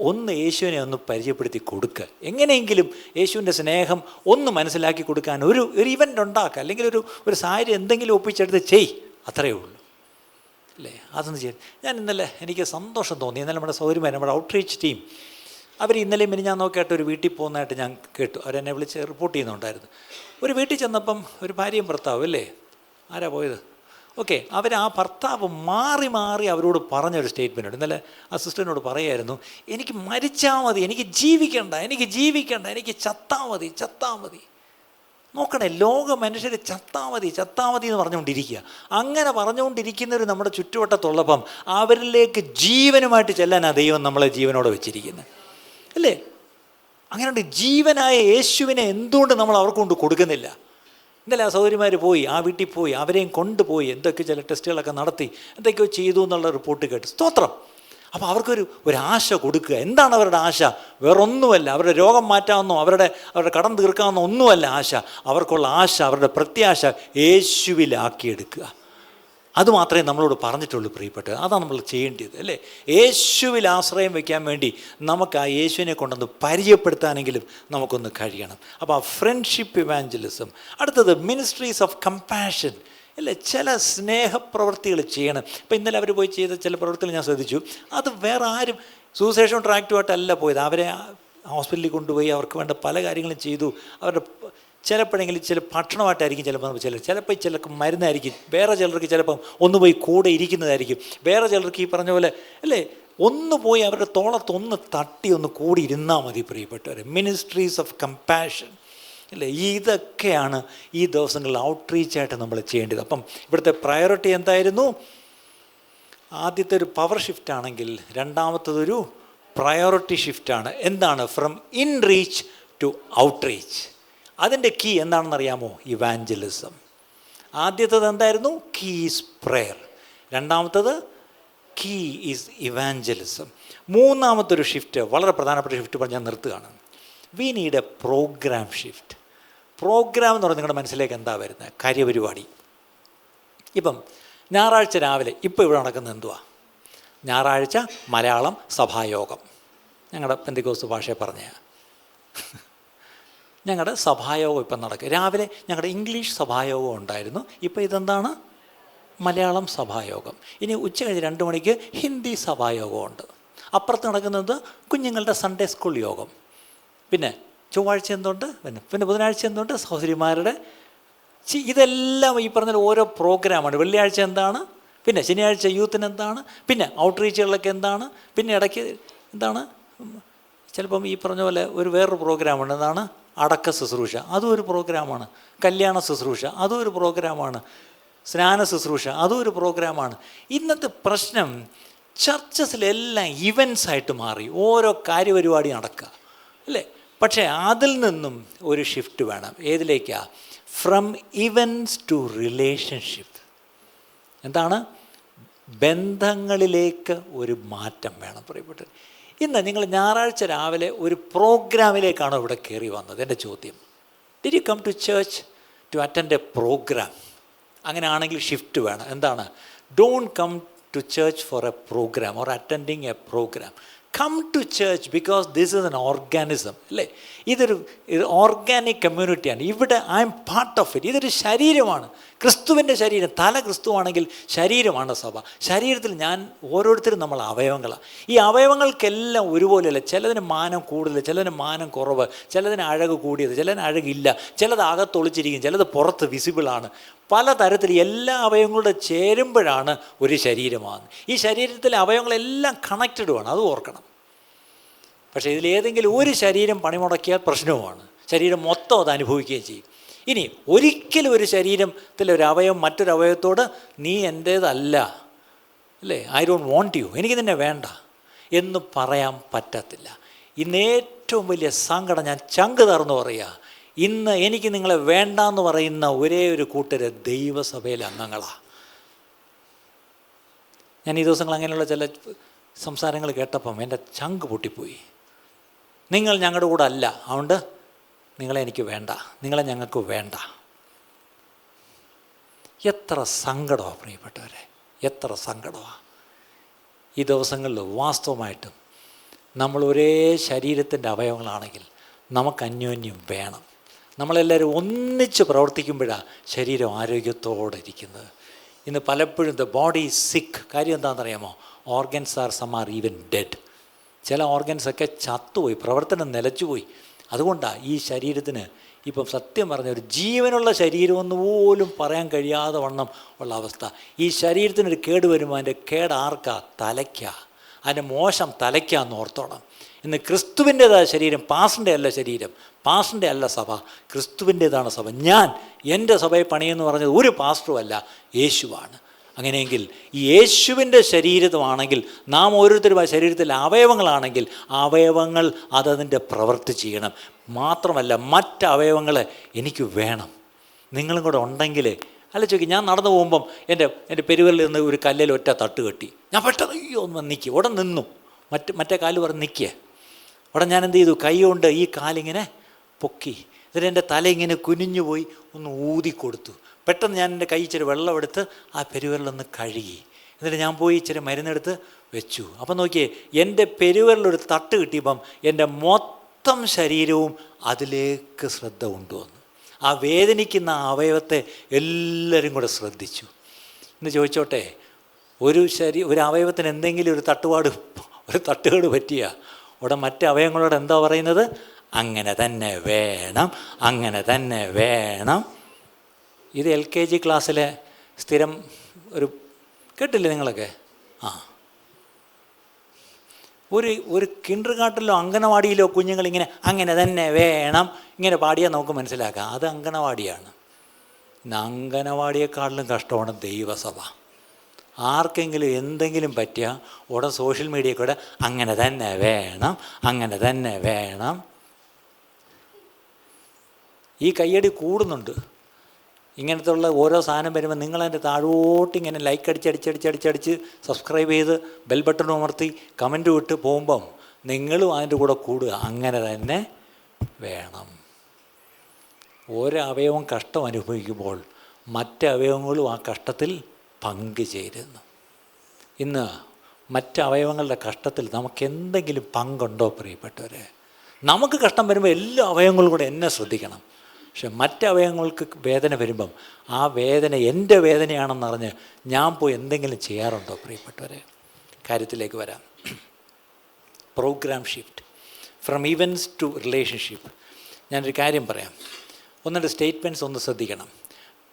ഒന്ന് യേശുവിനെ ഒന്ന് പരിചയപ്പെടുത്തി കൊടുക്കുക. എങ്ങനെയെങ്കിലും യേശുവിൻ്റെ സ്നേഹം ഒന്ന് മനസ്സിലാക്കി കൊടുക്കാൻ ഒരു ഇവൻ്റ് ഉണ്ടാക്കുക, അല്ലെങ്കിൽ ഒരു സാരി എന്തെങ്കിലും ഒപ്പിച്ചെടുത്ത് അത്രയേ ഉള്ളൂ, അല്ലേ? അതൊന്ന് ചെയ്യും. ഞാൻ ഇന്നലെ എനിക്ക് സന്തോഷം തോന്നി. ഇന്നലെ നമ്മുടെ സൗകര്യമായി നമ്മുടെ ഔട്ട്റീച്ച് ടീം അവർ ഇന്നലെയും ഞാൻ നോക്കിയിട്ട് ഒരു വീട്ടിൽ പോകുന്നതായിട്ട് ഞാൻ കേട്ടു. അവരെന്നെ വിളിച്ച് റിപ്പോർട്ട് ചെയ്യുന്നുണ്ടായിരുന്നു. ഒരു വീട്ടിൽ ചെന്നപ്പം ഒരു ഭാര്യയും ഭർത്താവും, അല്ലേ? ആരാ പോയത്? ഓക്കെ, ആ ഭർത്താവ് മാറി മാറി അവരോട് പറഞ്ഞൊരു സ്റ്റേറ്റ്മെൻ്റ് ഉണ്ട്. ഇന്നലെ ആ സിസ്റ്ററിനോട് പറയായിരുന്നു, എനിക്ക് മരിച്ചാൽ മതി, എനിക്ക് ജീവിക്കണ്ട, എനിക്ക് ചത്താ മതി. നോക്കണേ, ലോക മനുഷ്യർ ചത്താ മതി എന്ന് പറഞ്ഞുകൊണ്ടിരിക്കുക. അങ്ങനെ പറഞ്ഞുകൊണ്ടിരിക്കുന്നവർ നമ്മുടെ ചുറ്റുവട്ടത്തുള്ളപ്പം അവരിലേക്ക് ജീവനുമായിട്ട് ചെല്ലാനാണ് ദൈവം നമ്മളെ ജീവനോടെ വെച്ചിരിക്കുന്നത്, അല്ലേ? അങ്ങനെയുണ്ട്. ജീവനായ യേശുവിനെ എന്തുകൊണ്ട് നമ്മൾ അവർക്ക് കൊണ്ട് കൊടുക്കുന്നില്ല? ഇന്നലെ ആ സഹോദരിമാർ പോയി, ആ വീട്ടിൽ പോയി, അവരെയും കൊണ്ടുപോയി എന്തൊക്കെ ചില ടെസ്റ്റുകളൊക്കെ നടത്തി എന്തൊക്കെയോ ചെയ്തു എന്നുള്ള റിപ്പോർട്ട് കേട്ട് സ്തോത്രം. അപ്പോൾ അവർക്കൊരു ആശ കൊടുക്കുക. എന്താണ് അവരുടെ ആശ? വേറൊന്നുമല്ല, അവരുടെ രോഗം മാറ്റാമെന്നോ അവരുടെ കടം തീർക്കാമെന്നോ ഒന്നുമല്ല ആശ. അവർക്കുള്ള ആശ, അവരുടെ പ്രത്യാശ യേശുവിലാക്കിയെടുക്കുക. അതുമാത്രമേ നമ്മളോട് പറഞ്ഞിട്ടുള്ളൂ പ്രിയപ്പെട്ടത്. അതാണ് നമ്മൾ ചെയ്യേണ്ടത്, അല്ലേ? യേശുവിൽ ആശ്രയം വയ്ക്കാൻ വേണ്ടി നമുക്ക് ആ യേശുവിനെ കൊണ്ടൊന്ന് പരിചയപ്പെടുത്താനെങ്കിലും നമുക്കൊന്ന് കഴിയണം. അപ്പോൾ ആ ഫ്രണ്ട്ഷിപ്പ് ഇവാഞ്ചലിസം. അടുത്തത് മിനിസ്ട്രീസ് ഓഫ് കമ്പാഷൻ, അല്ലേ? ചില സ്നേഹപ്രവൃത്തികൾ ചെയ്യണം. ഇപ്പം ഇന്നലെ അവർ പോയി ചെയ്ത ചില പ്രവൃത്തികൾ ഞാൻ ശ്രദ്ധിച്ചു. അത് വേറെ ആരും സുവിശേഷം ട്രാക്റ്റുമായിട്ടല്ല പോയത്. അവരെ ഹോസ്പിറ്റലിൽ കൊണ്ടുപോയി അവർക്ക് വേണ്ട പല കാര്യങ്ങളും ചെയ്തു. അവരുടെ ചിലപ്പോഴെങ്കിലും ചില ഭക്ഷണമായിട്ടായിരിക്കും ചിലപ്പോൾ ചിലർക്ക് മരുന്നായിരിക്കും, വേറെ ചിലർക്ക് ചിലപ്പം ഒന്ന് പോയി കൂടെ ഇരിക്കുന്നതായിരിക്കും, വേറെ ചിലർക്ക് ഈ പറഞ്ഞ പോലെ, അല്ലേ, ഒന്ന് പോയി അവരുടെ തോളത്തൊന്ന് തട്ടി ഒന്ന് കൂടി ഇരുന്നാൽ മതി പ്രിയപ്പെട്ടവർ. മിനിസ്ട്രീസ് ഓഫ് കമ്പാഷൻ, അല്ലേ? ഇതൊക്കെയാണ് ഈ ദിവസങ്ങളിൽ ഔട്ട്റീച്ചായിട്ട് നമ്മൾ ചെയ്യേണ്ടത്. അപ്പം ഇവിടുത്തെ പ്രയോറിറ്റി എന്തായിരുന്നു? ആദ്യത്തെ ഒരു പവർ ഷിഫ്റ്റ് ആണെങ്കിൽ രണ്ടാമത്തതൊരു പ്രയോറിറ്റി ഷിഫ്റ്റാണ്. എന്താണ്? From inreach to outreach. അതിൻ്റെ കീ എന്താണെന്നറിയാമോ? ഇവാഞ്ചലിസം. ആദ്യത്തേത് എന്തായിരുന്നു? Key is prayer. രണ്ടാമത്തത് കീ ഈസ് ഇവാഞ്ചലിസം. മൂന്നാമത്തൊരു ഷിഫ്റ്റ്, വളരെ പ്രധാനപ്പെട്ട ഷിഫ്റ്റ് പറഞ്ഞ് ഞാൻ നിർത്തുകയാണ്. We need a programme shift. Programme എന്ന് പറഞ്ഞാൽ നിങ്ങളുടെ മനസ്സിലേക്ക് എന്താ വരുന്നത്? കാര്യപരിപാടി. ഇപ്പം ഞായറാഴ്ച രാവിലെ ഇപ്പോൾ ഇവിടെ നടക്കുന്നത് എന്തുവാ? ഞായറാഴ്ച മലയാളം സഭായോഗം. ഞങ്ങളുടെ പെന്തിക്കോസ്ത് ഭാഷയെ പറഞ്ഞ ഞങ്ങളുടെ സഭായോഗം ഇപ്പം നടക്കുക. രാവിലെ ഞങ്ങളുടെ ഇംഗ്ലീഷ് സഭായോഗം ഉണ്ടായിരുന്നു. ഇപ്പോൾ ഇതെന്താണ്? മലയാളം സഭായോഗം. ഇനി ഉച്ച കഴിഞ്ഞ് 2 മണിക്ക് ഹിന്ദി സഭായോഗമുണ്ട്. അപ്പുറത്ത് നടക്കുന്നത് കുഞ്ഞുങ്ങളുടെ സൺഡേ സ്കൂൾ യോഗം. പിന്നെ ചൊവ്വാഴ്ച എന്തുണ്ട്? പിന്നെ ബുധനാഴ്ച എന്തുണ്ട്? സഹോദരിമാരുടെ. ഇതെല്ലാം ഈ പറഞ്ഞ ഓരോ പ്രോഗ്രാമാണ്. വെള്ളിയാഴ്ച എന്താണ്? പിന്നെ ശനിയാഴ്ച യൂത്തിന് എന്താണ്? പിന്നെ ഔട്ട്റീച്ചുകളിലൊക്കെ എന്താണ്? പിന്നെ ഇടയ്ക്ക് എന്താണ്? ചിലപ്പം ഈ പറഞ്ഞ പോലെ വേറൊരു പ്രോഗ്രാമുണ്ട്. എന്താണ്? അടക്ക ശുശ്രൂഷ, അതും ഒരു പ്രോഗ്രാമാണ്. കല്യാണ ശുശ്രൂഷ, അതും ഒരു പ്രോഗ്രാമാണ്. സ്നാന ശുശ്രൂഷ, അതും ഒരു പ്രോഗ്രാമാണ്. ഇന്നത്തെ പ്രശ്നം ചർച്ചസിലെല്ലാം ഇവൻറ്റ്സ് ആയിട്ട് മാറി. ഓരോ കാര്യപരിപാടി നടക്കുക, അല്ലേ? പക്ഷേ അതിൽ നിന്നും ഒരു ഷിഫ്റ്റ് വേണം. ഏതിലേക്കാണ്? From events to relationship. എന്താണ്? ബന്ധങ്ങളിലേക്ക് ഒരു മാറ്റം വേണം പ്രിയപ്പെട്ടത്. ഇന്ന് നിങ്ങൾ ഞായറാഴ്ച രാവിലെ ഒരു പ്രോഗ്രാമിലേക്കാണോ ഇവിടെ കയറി വന്നത്? എൻ്റെ ചോദ്യം, did you come to church to attend a programme? അങ്ങനെയാണെങ്കിൽ ഷിഫ്റ്റ് വേണം. എന്താണ്? Don't come to church for a programme or attending a programme. Come to church because this is an organism, അല്ലേ? ഇതൊരു ഓർഗാനിക് കമ്മ്യൂണിറ്റിയാണ്. ഇവിടെ I'm part of it. ഇതൊരു ശരീരമാണ്, ക്രിസ്തുവിൻ്റെ ശരീരം. തല ക്രിസ്തുവാണെങ്കിൽ ശരീരമാണ് സഭ. ശരീരത്തിൽ ഓരോരുത്തരും നമ്മൾ അവയവങ്ങളാണ്. ഈ അവയവങ്ങൾക്കെല്ലാം ഒരുപോലെയല്ല. ചിലതിന് മാനം കൂടുതൽ, ചിലതിന് മാനം കുറവ്, ചിലതിന് അഴക് കൂടിയത്, ചിലതിന് അഴകില്ല, ചിലത് അകത്തൊളിച്ചിരിക്കും, ചിലത് പുറത്ത് വിസിബിളാണ്. പലതരത്തിൽ എല്ലാ അവയവങ്ങളുടെ ചേരുമ്പോഴാണ് ഒരു ശരീരമാകുന്നത്. ഈ ശരീരത്തിലെ അവയവങ്ങളെല്ലാം കണക്റ്റഡുമാണ്, അത് ഓർക്കണം. പക്ഷേ ഇതിലേതെങ്കിലും ഒരു ശരീരം പണിമുടക്കിയാൽ പ്രശ്നവുമാണ്. ശരീരം മൊത്തം അത് അനുഭവിക്കുകയും ചെയ്യും. ഇനി ഒരിക്കലും ഒരു ശരീരത്തിലൊരവയവം മറ്റൊരവയവത്തോട് നീ എൻ്റേതല്ല, അല്ലേ, ഐ ഡോണ്ട് വോണ്ട് യു, എനിക്ക് നിന്നെ വേണ്ട എന്ന് പറയാൻ പറ്റത്തില്ല. ഇന്ന് ഏറ്റവും വലിയ സങ്കടം, ഞാൻ ചങ്ക് തറന്ന് പറയുക, ഇന്ന് എനിക്ക് നിങ്ങളെ വേണ്ടാന്ന് പറയുന്ന ഒരേ ഒരു കൂട്ടര് ദൈവസഭയിലെ അംഗങ്ങളാണ്. ഞാൻ ഈ ദിവസങ്ങൾ അങ്ങനെയുള്ള ചില സംസാരങ്ങൾ കേട്ടപ്പം എൻ്റെ ചങ്ക് പൊട്ടിപ്പോയി. നിങ്ങൾ ഞങ്ങളുടെ കൂടെ അല്ല, അതുകൊണ്ട് നിങ്ങളെ എനിക്ക് വേണ്ട, നിങ്ങളെ ഞങ്ങൾക്ക് വേണ്ട. എത്ര സങ്കടമാണ് പ്രിയപ്പെട്ടവരെ, എത്ര സങ്കടമാണ്. ഈ ദിവസങ്ങളിൽ വാസ്തവമായിട്ടും നമ്മൾ ഒരേ ശരീരത്തിൻ്റെ അവയവങ്ങളാണെങ്കിൽ നമുക്ക് അന്യോന്യം വേണം. നമ്മളെല്ലാവരും ഒന്നിച്ച് പ്രവർത്തിക്കുമ്പോഴാണ് ശരീരം ആരോഗ്യത്തോടെ ഇരിക്കുന്നത്. ഇന്ന് പലപ്പോഴും ദ ബോഡി ഈസ് സിക്ക്. കാര്യം എന്താണെന്നറിയാമോ? Organs are some are even dead. ചില ഓർഗൻസൊക്കെ ചത്തുപോയി, പ്രവർത്തനം നിലച്ചുപോയി. അതുകൊണ്ടാണ് ഈ ശരീരത്തിന് ഇപ്പം സത്യം പറഞ്ഞ ഒരു ജീവനുള്ള ശരീരമെന്ന് പോലും പറയാൻ കഴിയാതെ വണ്ണം ഉള്ള അവസ്ഥ. ഈ ശരീരത്തിനൊരു കേട് വരുമ്പോൾ അതിൻ്റെ കേട് ആർക്കാ? തലയ്ക്കാ. അതിൻ്റെ മോശം തലയ്ക്കാന്ന് ഓർത്തോണം. ഇന്ന് ക്രിസ്തുവിൻ്റേതായ ശരീരം, പാസ്റ്ററിൻ്റെ അല്ല ശരീരം, പാസ്റ്ററിൻ്റെ അല്ല സഭ, ക്രിസ്തുവിൻ്റേതാണ് സഭ. ഞാൻ എൻ്റെ സഭയെ പണിയെന്ന് പറഞ്ഞത് ഒരു പാസ്റ്ററും അല്ല, യേശുവാണ്. അങ്ങനെയെങ്കിൽ ഈ യേശുവിൻ്റെ ശരീരമാണെങ്കിൽ നാം ഓരോരുത്തരും ആ ശരീരത്തിൽ അവയവങ്ങളാണെങ്കിൽ അവയവങ്ങൾ അതതിൻ്റെ പ്രവൃത്തി ചെയ്യണം. മാത്രമല്ല മറ്റ് അവയവങ്ങൾ എനിക്ക് വേണം. നിങ്ങളും കൂടെ ഉണ്ടെങ്കിൽ അല്ല ചോദിക്കും. ഞാൻ നടന്നു പോകുമ്പം എൻ്റെ പെരുവരിൽ നിന്ന് ഒരു കല്ലിൽ ഒറ്റ തട്ട് കെട്ടി, ഞാൻ പെട്ടെന്ന് അയ്യോ ഒന്ന് നിൽക്കി, ഉടൻ നിന്നു. മറ്റേ കാല് പറഞ്ഞ് നിൽക്കുക. ഉടൻ ഞാൻ എന്ത് ചെയ്തു? കൈ കൊണ്ട് ഈ കാലിങ്ങനെ പൊക്കി, എന്നിട്ട് എൻ്റെ തല ഇങ്ങനെ കുനിഞ്ഞു പോയി ഒന്ന് ഊതിക്കൊടുത്തു. പെട്ടെന്ന് ഞാൻ എൻ്റെ കൈ ഇച്ചിരി വെള്ളമെടുത്ത് ആ പെരുവിരലൊന്ന് കഴുകി, എന്നിട്ട് ഞാൻ പോയി ഇച്ചിരി മരുന്നെടുത്ത് വെച്ചു. അപ്പം നോക്കിയേ, എൻ്റെ പെരുവിരലൊരു തട്ട് കിട്ടിയപ്പം എൻ്റെ മൊത്തം ശരീരവും അതിലേക്ക് ശ്രദ്ധ കൊണ്ടുവന്നു. ആ വേദനിക്കുന്ന അവയവത്തെ എല്ലാവരും കൂടെ ശ്രദ്ധിച്ചു. എന്ന് ചോദിച്ചോട്ടെ, ഒരു അവയവത്തിന് എന്തെങ്കിലും ഒരു തട്ടുകേട് പറ്റിയ ഉടൻ മറ്റ് അവയവങ്ങളോട് എന്താ പറയുന്നത്? അങ്ങനെ തന്നെ വേണം, അങ്ങനെ തന്നെ വേണം. ഇത് LKG ക്ലാസ്സിലെ സ്ഥിരം ഒരു കേട്ടില്ലേ നിങ്ങളൊക്കെ? ഒരു കിൻഡർ ഗാർട്ടനിലോ അംഗനവാടിയിലോ കുഞ്ഞുങ്ങളിങ്ങനെ അങ്ങനെ തന്നെ വേണം ഇങ്ങനെ പാടിയാൽ നമുക്ക് മനസ്സിലാക്കാം അത് അംഗനവാടിയാണ്. ഇന്ന് അംഗനവാടിയെക്കാട്ടിലും കഷ്ടമാണ് ദൈവസഭ. ആർക്കെങ്കിലും എന്തെങ്കിലും പറ്റിയാൽ ഉടൻ സോഷ്യൽ മീഡിയയിൽ കൂടെ അങ്ങനെ തന്നെ വേണം, അങ്ങനെ തന്നെ വേണം. ഈ കയ്യടി കൂടുന്നുണ്ട്. ഇങ്ങനത്തെ ഉള്ള ഓരോ സാധനം വരുമ്പോൾ നിങ്ങളതിൻ്റെ താഴോട്ട് ഇങ്ങനെ ലൈക്ക് അടിച്ച് സബ്സ്ക്രൈബ് ചെയ്ത് ബെൽ ബട്ടൺ അമർത്തി കമൻറ്റ് വിട്ട് പോകുമ്പം നിങ്ങളും അതിൻ്റെ കൂടെ കൂടുക. അങ്ങനെ തന്നെ വേണം. ഓരോ അവയവം കഷ്ടം അനുഭവിക്കുമ്പോൾ മറ്റ് അവയവങ്ങളും ആ കഷ്ടത്തിൽ പങ്കുചേരുന്നു. ഇന്ന് മറ്റ് അവയവങ്ങളുടെ കഷ്ടത്തിൽ നമുക്ക് എന്തെങ്കിലും പങ്കുണ്ടോ പ്രിയപ്പെട്ടവരെ? നമുക്ക് കഷ്ടം വരുമ്പോൾ എല്ലാ അവയവങ്ങളും കൂടെ എന്നെ ശ്രദ്ധിക്കണം. പക്ഷെ മറ്റ് അവയവങ്ങൾക്ക് വേദന വരുമ്പം ആ വേദന എൻ്റെ വേദനയാണെന്നറിഞ്ഞ് ഞാൻ പോയി എന്തെങ്കിലും ചെയ്യാറുണ്ടോ പ്രിയപ്പെട്ടവരെ? കാര്യത്തിലേക്ക് വരാം. Programme shift from events to relationship. ഞാനൊരു കാര്യം പറയാം. ഒന്നിൻ്റെ സ്റ്റേറ്റ്മെൻറ്റ്സ് ഒന്ന് ശ്രദ്ധിക്കണം.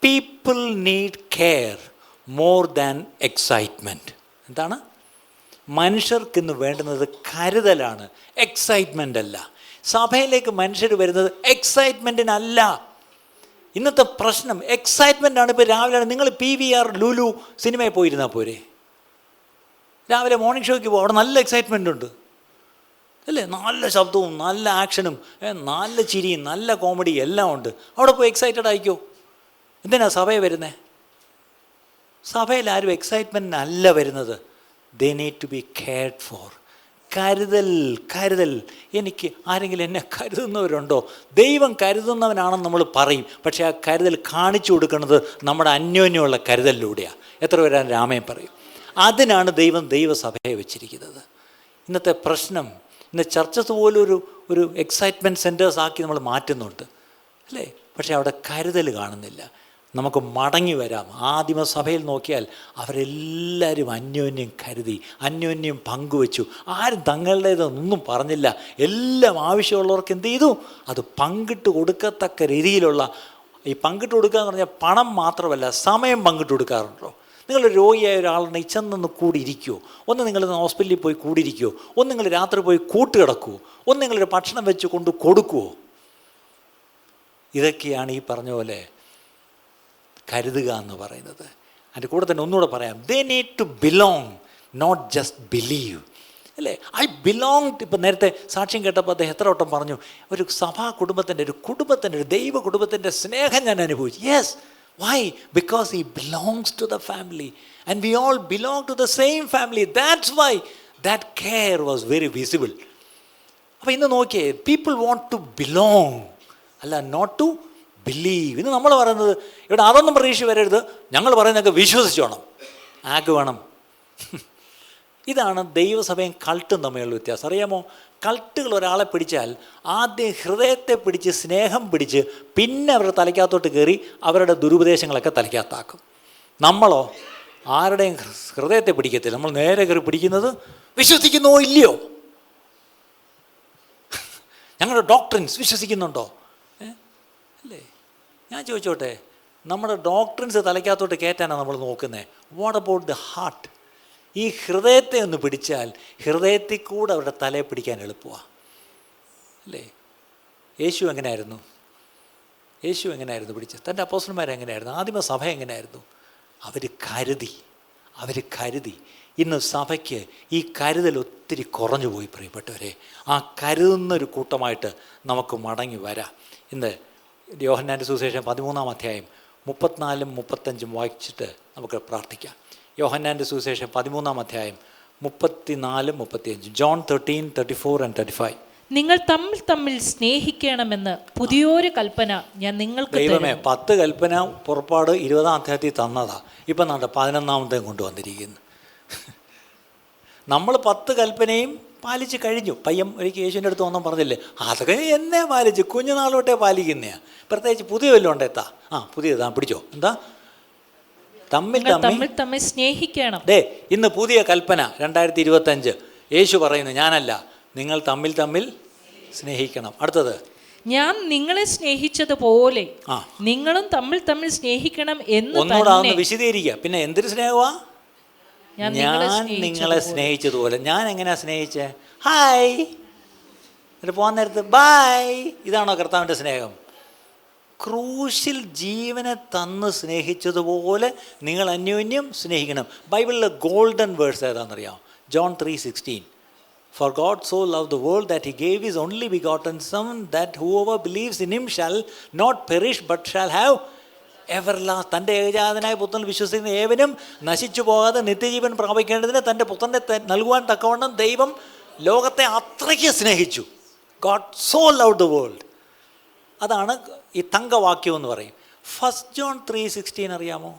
People need care more than excitement. എന്താണ്? മനുഷ്യർക്കിന്ന് വേണ്ടുന്നത് കരുതലാണ്, എക്സൈറ്റ്മെൻ്റ് അല്ല. സഭയിലേക്ക് മനുഷ്യർ വരുന്നത് എക്സൈറ്റ്മെൻറ്റിനല്ല. ഇന്നത്തെ പ്രശ്നം എക്സൈറ്റ്മെൻ്റാണ്. ഇപ്പോൾ രാവിലെ നിങ്ങൾ PVR ലുലു സിനിമയിൽ പോയിരുന്നാൽ പോരെ? രാവിലെ മോർണിംഗ് ഷോയ്ക്ക് പോകും, അവിടെ നല്ല എക്സൈറ്റ്മെൻ്റ് ഉണ്ട് അല്ലേ? നല്ല ശബ്ദവും നല്ല ആക്ഷനും നല്ല ചിരിയും നല്ല കോമഡി എല്ലാം ഉണ്ട്. അവിടെ പോയി എക്സൈറ്റഡ് ആയിക്കോ. എന്തിനാണ് സഭയിൽ വരുന്നത്? സഭയിൽ ആരും എക്സൈറ്റ്മെൻറ്റിനല്ല വരുന്നത്. They need to be cared for. കരുതൽ. എനിക്ക് ആരെങ്കിലും എന്നെ കരുതുന്നവരുണ്ടോ? ദൈവം കരുതുന്നവനാണെന്ന് നമ്മൾ പറയും. പക്ഷേ ആ കരുതൽ കാണിച്ചു കൊടുക്കുന്നത് നമ്മുടെ അന്യോന്യമുള്ള കരുതലിലൂടെയാണ്. എത്ര പേരാ രാമയും പറയും? അതിനാണ് ദൈവസഭയെ വെച്ചിരിക്കുന്നത്. ഇന്നത്തെ പ്രശ്നം, ഇന്ന് ചർച്ചസ് പോലും ഒരു എക്സൈറ്റ്മെൻറ്റ് സെൻറ്റേഴ്സ് ആക്കി നമ്മൾ മാറ്റുന്നുണ്ട് അല്ലേ? പക്ഷേ അവിടെ കരുതൽ കാണുന്നില്ല. നമുക്ക് മടങ്ങി വരാം. ആദിമസഭയിൽ നോക്കിയാൽ അവരെല്ലാവരും അന്യോന്യം കരുതി, അന്യോന്യം പങ്കുവച്ചു. ആരും തങ്ങളുടേതൊന്നും പറഞ്ഞില്ല. എല്ലാം ആവശ്യമുള്ളവർക്ക് എന്ത് ചെയ്തു? അത് പങ്കിട്ട് കൊടുക്കത്തക്ക രീതിയിലുള്ള, ഈ പങ്കിട്ട് കൊടുക്കുക എന്ന് പറഞ്ഞാൽ പണം മാത്രമല്ല, സമയം പങ്കിട്ട് കൊടുക്കാറുണ്ടോ? നിങ്ങൾ രോഗിയായ ഒരാളുണ്ടെങ്കിൽ ചെന്നൊന്ന് കൂടിയിരിക്കുമോ? ഒന്ന് നിങ്ങൾ ഹോസ്പിറ്റലിൽ പോയി കൂടിയിരിക്കുമോ? ഒന്ന് നിങ്ങൾ രാത്രി പോയി കൂട്ടുകിടക്കുമോ? ഒന്ന് നിങ്ങളൊരു ഭക്ഷണം വെച്ച് കൊണ്ട് കൊടുക്കുമോ? ഇതൊക്കെയാണ് ഈ പറഞ്ഞ പോലെ കരുതുക എന്ന് പറയുന്നത്. അതിൻ്റെ കൂടെ തന്നെ ഒന്നുകൂടെ പറയാം, they need to belong, not just believe അല്ലേ? I belong. ഇപ്പം നേരത്തെ സാക്ഷ്യം കേട്ടപ്പോൾ അദ്ദേഹം എത്ര വട്ടം പറഞ്ഞു, ഒരു സഭാ കുടുംബത്തിൻ്റെ ഒരു ദൈവ കുടുംബത്തിൻ്റെ സ്നേഹം ഞാൻ അനുഭവിച്ചു. Yes, why? Because he belongs to the family and we all belong to the same family. That's why that care was very visible. അപ്പോൾ ഇന്ന് നോക്കിയേ, പീപ്പിൾ വോണ്ട് ടു ബിലോങ്. അല്ല നോട്ട് ടു ബിലീവ്. ഇന്ന് നമ്മൾ പറയുന്നത് ഇവിടെ അതൊന്നും പ്രതീക്ഷ വരരുത്, ഞങ്ങൾ പറയുന്നതൊക്കെ വിശ്വസിച്ചോണം. ആക്ക് വേണം. ഇതാണ് ദൈവസഭയും കൾട്ടും തമ്മിലുള്ള വ്യത്യാസം. അറിയാമോ, കൾട്ടുകൾ ഒരാളെ പിടിച്ചാൽ ആദ്യം ഹൃദയത്തെ പിടിച്ച് സ്നേഹം പിടിച്ച് പിന്നെ അവരുടെ തലയ്ക്കകത്തോട്ട് കയറി അവരുടെ ദുരുപദേശങ്ങളൊക്കെ തലയ്ക്കകത്താക്കും. നമ്മളോ ആരുടെയും ഹൃദയത്തെ പിടിക്കത്തില്ല. നമ്മൾ നേരെ കയറി പിടിക്കുന്നത് വിശ്വസിക്കുന്നോ ഇല്ലയോ, ഞങ്ങളുടെ ഡോക്ട്രിൻസ് വിശ്വസിക്കുന്നുണ്ടോ അല്ലേ. ഞാൻ ചോദിച്ചോട്ടെ, നമ്മുടെ ഡോക്ട്രിൻസ് തലയ്ക്കകത്തോട്ട് കയറ്റാനാണ് നമ്മൾ നോക്കുന്നത്. What about the heart? ഈ ഹൃദയത്തെ ഒന്ന് പിടിച്ചാൽ ഹൃദയത്തിൽ കൂടെ അവരുടെ തലയെ പിടിക്കാൻ എളുപ്പമാണ് അല്ലേ. യേശു എങ്ങനെയായിരുന്നു? യേശു എങ്ങനെയായിരുന്നു പിടിച്ചത്? തൻ്റെ അപ്പോസ്തലന്മാരെങ്ങനെയായിരുന്നു? ആദിമസഭ എങ്ങനെയായിരുന്നു? അവർ കരുതി. ഇന്ന് സഭയ്ക്ക് ഈ കരുതൽ ഒത്തിരി കുറഞ്ഞു പോയി പ്രിയപ്പെട്ടവരെ. ആ കരുതുന്നൊരു കൂട്ടമായിട്ട് നമുക്ക് മടങ്ങി വരാം. ഇന്ന് യോഹന്നാൻ്റെ സുവിശേഷം 13-ാം അധ്യായം 34-35 വായിച്ചിട്ട് നമുക്ക് പ്രാർത്ഥിക്കാം. യോഹന്നാൻ്റെ സുവിശേഷം 13-ാം അധ്യായം 34-35. ജോൺ 13:34-35. നിങ്ങൾ തമ്മിൽ സ്നേഹിക്കണമെന്ന് പുതിയൊരു കൽപ്പന ഞാൻ നിങ്ങൾക്ക് ദൈവമേ, 10 കൽപ്പന പുറപ്പാട് 20-ാം അധ്യായത്തിൽ തന്നതാ. ഇപ്പം നാട്ടെ 11-ാമത്തെയും കൊണ്ടുവന്നിരിക്കുന്നു. നമ്മൾ 10 കൽപ്പനയും പാലിച്ച് കഴിഞ്ഞു. പയ്യൻ ഒരിക്കൽ യേശുവിൻ്റെ അടുത്ത് ഒന്നും പറഞ്ഞില്ലേ, അതൊക്കെ എന്നെ പാലിച്ച് കുഞ്ഞുനാൾ തൊട്ടേ പാലിക്കുന്നതാണ്. പ്രത്യേകിച്ച് പുതിയ വല്ലതും ഉണ്ടെത്താ. പുതിയതാ പിടിച്ചോ. എന്താ? തമ്മിൽ സ്നേഹിക്കണം. ഇന്ന് പുതിയ കൽപ്പന 2025 യേശു പറയുന്നു, ഞാനല്ല, നിങ്ങൾ തമ്മിൽ സ്നേഹിക്കണം. അടുത്തത്, ഞാൻ നിങ്ങളെ സ്നേഹിച്ചതുപോലെ നിങ്ങളും തമ്മിൽ സ്നേഹിക്കണം എന്ന് ഒന്നുകൂടെ ഒന്ന് വിശദീകരിക്കുക. പിന്നെ എന്തൊരു സ്നേഹമാ? ഞാൻ നിങ്ങളെ സ്നേഹിച്ചതുപോലെ. ഞാൻ എങ്ങനെയാ സ്നേഹിച്ചേ? ഹായ് എന്നിട്ട് പോകാൻ നേരത്ത് ബായ്. ഇതാണോ കർത്താവിൻ്റെ സ്നേഹം? ക്രൂശിൽ ജീവനെ തന്ന് സ്നേഹിച്ചതുപോലെ നിങ്ങൾ അന്യോന്യം സ്നേഹിക്കണം. ബൈബിളിലെ ഗോൾഡൻ വേഴ്സ് ഏതാണെന്നറിയാം? John 3:16. For God so loved the world that he gave his only begotten Son, that whoever believes in him shall not perish but shall have everlasting. തൻ്റെ ഏകജാതനായ പുത്രൻ വിശ്വസിക്കുന്ന ഏവനും നശിച്ചു പോകാതെ നിത്യജീവൻ പ്രാപിക്കേണ്ടതിന് തൻ്റെ പുത്രനെ നൽകുവാൻ തക്കവണ്ണം ദൈവം ലോകത്തെ അത്രയ്ക്ക് സ്നേഹിച്ചു. God so loved the world. അതാണ് ഈ തങ്കവാക്യം എന്ന് പറയും. 1 John 3:16 അറിയാമോ?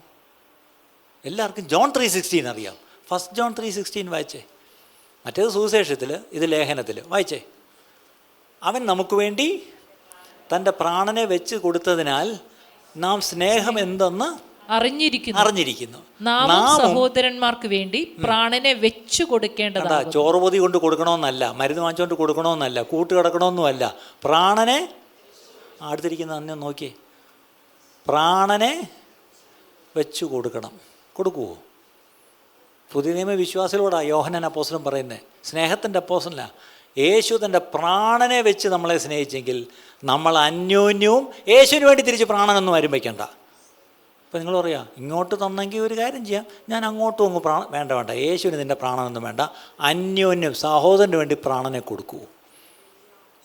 എല്ലാവർക്കും ജോൺ 3:16 അറിയാം. 1 John 3:16 വായിച്ചേ. മറ്റേത് സുവിശേഷത്തിൽ, ഇത് ലേഖനത്തിൽ. വായിച്ചേ. അവൻ നമുക്ക് വേണ്ടി തൻ്റെ പ്രാണനെ വെച്ച് കൊടുത്തതിനാൽ നാം സ്നേഹം എന്തെന്ന് അറിഞ്ഞിരിക്കുന്നു. നാം സഹോദരന്മാർക്ക് വേണ്ടി പ്രാണനെ വെച്ചു കൊടുക്കേണ്ടതാ. ചോറുപൊതി കൊണ്ട് കൊടുക്കണമെന്നല്ല, മരുന്ന് വാങ്ങിച്ചുകൊണ്ട് കൊടുക്കണമെന്നല്ല, കൂട്ടുകിടക്കണമെന്നുമല്ല. പ്രാണനെ അടുത്തിരിക്കുന്ന അന്നെ നോക്കിയേ, പ്രാണനെ വെച്ചു കൊടുക്കണം. കൊടുക്കുവോ? പുതിയ നിയമ വിശ്വാസികളോടാണ് യോഹന്നാൻ അപ്പോസ്തലൻ പറയുന്നത്. സ്നേഹത്തിൻ്റെ അപ്പോസ്തലനാ. യേശു തൻ്റെ പ്രാണനെ വെച്ച് നമ്മളെ സ്നേഹിച്ചെങ്കിൽ നമ്മൾ അന്യോന്യവും യേശുവിന് വേണ്ടി തിരിച്ച് പ്രാണനൊന്നും ആരും വയ്ക്കണ്ട. ഇപ്പം നിങ്ങൾ പറയാം, ഇങ്ങോട്ട് തന്നെങ്കിൽ ഒരു കാര്യം ചെയ്യാം, ഞാൻ അങ്ങോട്ടും അങ്ങ് വേണ്ട, യേശുവിന് നിൻ്റെ പ്രാണനൊന്നും വേണ്ട, അന്യോന്യം സഹോദരന് വേണ്ടി പ്രാണനെ കൊടുക്കൂ.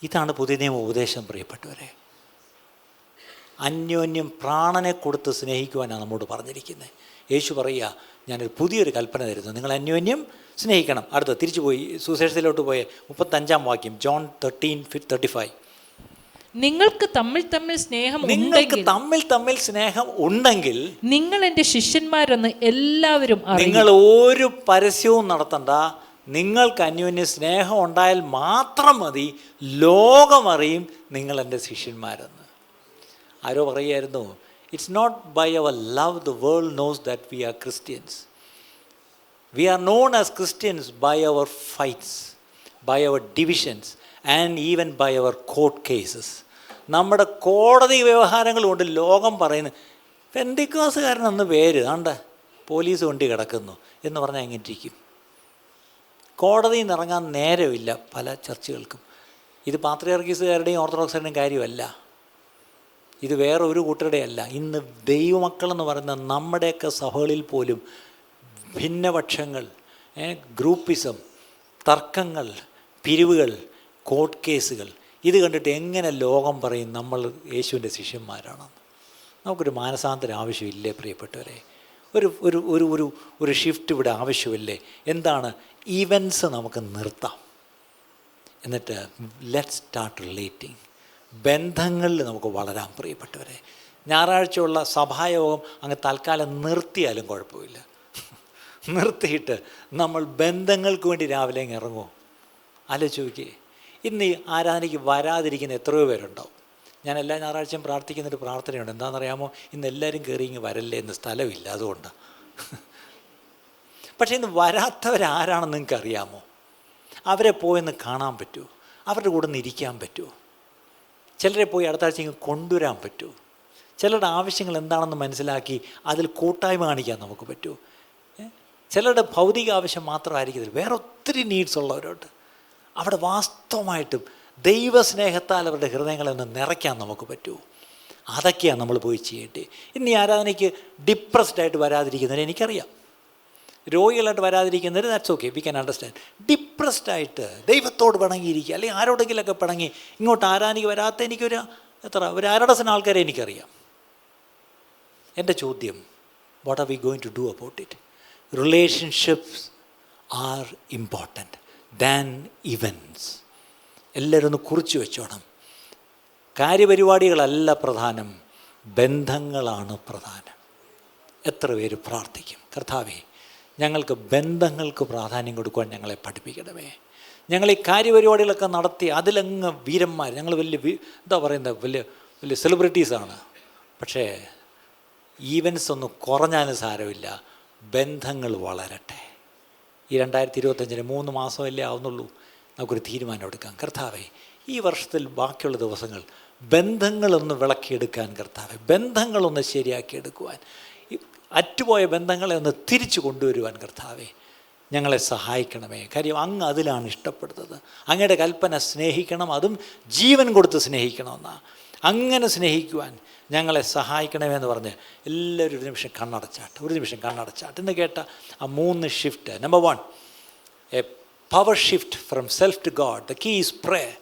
ഇതാണ് പുതിയ നിയമ ഉപദേശം പ്രിയപ്പെട്ടവരെ. അന്യോന്യം പ്രാണനെ കൊടുത്ത് സ്നേഹിക്കുവാനാണ് നമ്മോട് പറഞ്ഞിരിക്കുന്നത്. യേശു പറയുക, ഞാനൊരു പുതിയൊരു കൽപ്പന തരുന്നു, നിങ്ങൾ അന്യോന്യം സ്നേഹിക്കണം. അടുത്ത തിരിച്ചു പോയി സുവിശേഷത്തിലോട്ട് പോയ 35-ാം വാക്യം, ജോൺ 13:35. നിങ്ങൾക്ക് തമ്മിൽ സ്നേഹം ഉണ്ടെങ്കിൽ നിങ്ങൾ എൻ്റെ ശിഷ്യന്മാരെന്ന് എല്ലാവരും അറിയും. നിങ്ങൾ ഒരു പരസ്യവും നടത്തണ്ട. നിങ്ങൾക്ക് അന്യോന്യ സ്നേഹം ഉണ്ടായാൽ മാത്രം മതി, ലോകമറിയും നിങ്ങൾ എൻ്റെ ശിഷ്യന്മാരെന്ന്. ആരോ പറയുമായിരുന്നു, it's not by our love the world knows that we are Christians. We are known as Christians by our fights, by our divisions, and even by our court cases. നമ്മുടെ കോടതി വ്യവഹാരങ്ങൾ കൊണ്ട് ലോകം പറയുന്നു, പെന്തിക്കോസുകാരനെന്ന് പേര് ആണ്ട പോലീസ് കൊണ്ട് കിടക്കുന്നു എന്ന് പറഞ്ഞാൽ എങ്ങനെ ഇരിക്കും? കോടതിയിൽ നിന്ന് ഇറങ്ങാൻ നേരമില്ല പല ചർച്ചകൾക്കും. ഇത് പാത്രിയാർക്കീസുകാരുടെയും ഓർത്തഡോക്സുകാരുടെയും കാര്യമല്ല, ഇത് വേറെ ഒരു കൂട്ടരുടെയല്ല. ഇന്ന് ദൈവമക്കളെന്ന് പറയുന്ന നമ്മുടെയൊക്കെ സഭകളിൽ പോലും ഭിന്നപക്ഷങ്ങൾ, ഗ്രൂപ്പിസം, തർക്കങ്ങൾ, പിരിവുകൾ, കോർട്ട് കേസുകൾ, ഇത് കണ്ടിട്ട് എങ്ങനെ ലോകം പറയും നമ്മൾ യേശുവിൻ്റെ ശിഷ്യന്മാരാണെന്ന്? നമുക്കൊരു മാനസാന്തരം ആവശ്യമില്ലേ പ്രിയപ്പെട്ടവരെ? ഒരു ഒരു ഒരു ഒരു ഒരു ഷിഫ്റ്റ് ഇവിടെ ആവശ്യമില്ലേ? എന്താണ്? ഈവൻസ് നമുക്ക് നിർത്താം, എന്നിട്ട് ലെറ്റ് സ്റ്റാർട്ട് റിലേറ്റിംഗ്. ബന്ധങ്ങളിൽ നമുക്ക് വളരാൻ, പ്രിയപ്പെട്ടവരെ. ഞായറാഴ്ചയുള്ള സഭായോഗം അങ്ങ് തൽക്കാലം നിർത്തിയാലും കുഴപ്പമില്ല. നിർത്തിയിട്ട് നമ്മൾ ബന്ധങ്ങൾക്ക് വേണ്ടി രാവിലെ അങ്ങ് ഇറങ്ങുമോ? ആലോചിച്ച് നോക്കിയേ. ഇന്ന് ഈ ആരാധനയ്ക്ക് വരാതിരിക്കുന്ന എത്രയോ പേരുണ്ടാവും. ഞാൻ എല്ലാ ഞായറാഴ്ചയും പ്രാർത്ഥിക്കുന്നൊരു പ്രാർത്ഥനയുണ്ട്. എന്താണെന്നറിയാമോ? ഇന്ന് എല്ലാവരും കയറി ഇങ്ങ് വരല്ലേ, എന്ന് സ്ഥലമില്ല, അതുകൊണ്ടാണ്. പക്ഷേ ഇന്ന് വരാത്തവരാരാണെന്ന് നിങ്ങൾക്ക് അറിയാമോ? അവരെ പോയെന്ന് കാണാൻ പറ്റുമോ? അവരുടെ കൂടെ ഒന്ന് ഇരിക്കാൻ പറ്റുമോ? ചിലരെ പോയി അടുത്ത ആഴ്ച ഇങ്ങ് കൊണ്ടുവരാൻ പറ്റുമോ? ചിലരുടെ ആവശ്യങ്ങൾ എന്താണെന്ന് മനസ്സിലാക്കി അതിൽ കൂട്ടായ്മ കാണിക്കാൻ നമുക്ക് പറ്റുമോ? ചിലരുടെ ഭൗതിക ആവശ്യം മാത്രമായിരിക്കത്തില്ല, വേറെ ഒത്തിരി നീഡ്സ് ഉള്ളവരുണ്ട്. അവിടെ വാസ്തവമായിട്ടും ദൈവസ്നേഹത്താൽ അവരുടെ ഹൃദയങ്ങളെ ഒന്ന് നിറയ്ക്കാൻ നമുക്ക് പറ്റുമോ? അതൊക്കെയാണ് നമ്മൾ പോയി ചെയ്യേണ്ടത്. ഇന്ന് ഈ ആരാധനയ്ക്ക് ഡിപ്രസ്ഡായിട്ട് വരാതിരിക്കുന്നവരെ എനിക്കറിയാം. രോഗികളായിട്ട് വരാതിരിക്കുന്നവർ that's okay, we can understand. ഡിപ്രസ്ഡായിട്ട് ദൈവത്തോട് പിണങ്ങിയിരിക്കുക, അല്ലെങ്കിൽ ആരോടെങ്കിലൊക്കെ പിണങ്ങി ഇങ്ങോട്ട് ആരാധനയ്ക്ക് വരാത്ത എനിക്കൊരു ഒരു 1 ഡസൻ ആൾക്കാരെ എനിക്കറിയാം. എൻ്റെ ചോദ്യം, what are we going to do about it? Relationships are important than events. എല്ലാവരും ഒന്ന് കുറിച്ച് വെച്ചോണം. കാര്യപരിപാടികളല്ല പ്രധാനം, ബന്ധങ്ങളാണ് പ്രധാനം. എത്ര പേര് പ്രാർത്ഥിക്കും, കർത്താവേ ഞങ്ങൾക്ക് ബന്ധങ്ങൾക്ക് പ്രാധാന്യം കൊടുക്കുവാൻ ഞങ്ങളെ പഠിപ്പിക്കണമേ. ഞങ്ങൾ ഈ കാര്യപരിപാടികളൊക്കെ നടത്തി അതിലങ്ങ് വീരന്മാർ, ഞങ്ങൾ വലിയ എന്താ പറയുന്നത്, വലിയ വലിയ സെലിബ്രിറ്റീസാണ്. പക്ഷേ ഈവൻസ് ഒന്നും കുറഞ്ഞാലും സാരമില്ല, ബന്ധങ്ങൾ വളരട്ടെ. ഈ 2025 3 മാസമല്ലേ ആവുന്നുള്ളൂ. നമുക്കൊരു തീരുമാനം എടുക്കാം. കർത്താവേ ഈ വർഷത്തിൽ ബാക്കിയുള്ള ദിവസങ്ങൾ ബന്ധങ്ങളൊന്ന് വിളക്കിയെടുക്കാൻ, കർത്താവേ ബന്ധങ്ങളൊന്ന് ശരിയാക്കിയെടുക്കുവാൻ, അറ്റുപോയ ബന്ധങ്ങളെ ഒന്ന് തിരിച്ചു കൊണ്ടുവരുവാൻ കർത്താവേ ഞങ്ങളെ സഹായിക്കണമേ. കാര്യം അങ്ങ് അതിലാണ് ഇഷ്ടപ്പെടുന്നത്. അങ്ങയുടെ കൽപ്പന സ്നേഹിക്കണം, അതും ജീവൻ കൊടുത്ത് സ്നേഹിക്കണമെന്നാണ്. അങ്ങനെ സ്നേഹിക്കുവാൻ ഞങ്ങളെ സഹായിക്കണമെന്ന് പറഞ്ഞ് എല്ലാവരും ഒരു നിമിഷം കണ്ണടച്ചാട്ട്. ഇന്ന് കേട്ട ആ 3 shift. Number 1, a power shift from self to God. The key is prayer.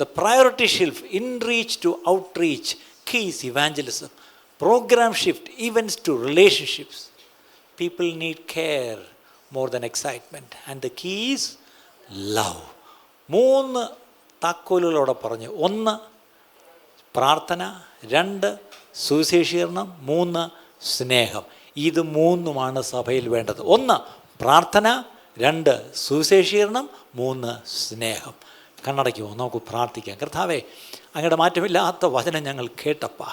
The priority shift inreach to outreach. Key is evangelism. Program shift, events to relationships. People need care more than excitement. And the key is love. 3 താക്കോലുകളോടെ പറഞ്ഞു. 1 പ്രാർത്ഥന, 2 സുവിശേഷീകരണം, 3 സ്നേഹം. ഇത് 3ഉമാണ് സഭയിൽ വേണ്ടത്. 1 പ്രാർത്ഥന, 2 സുവിശേഷീകരണം, 3 സ്നേഹം. കണ്ണടയ്ക്കുമോ? നമുക്ക് പ്രാർത്ഥിക്കാം. കർത്താവേ അങ്ങയുടെ മാറ്റമില്ലാത്ത വചനം ഞങ്ങൾ കേട്ടപ്പാ.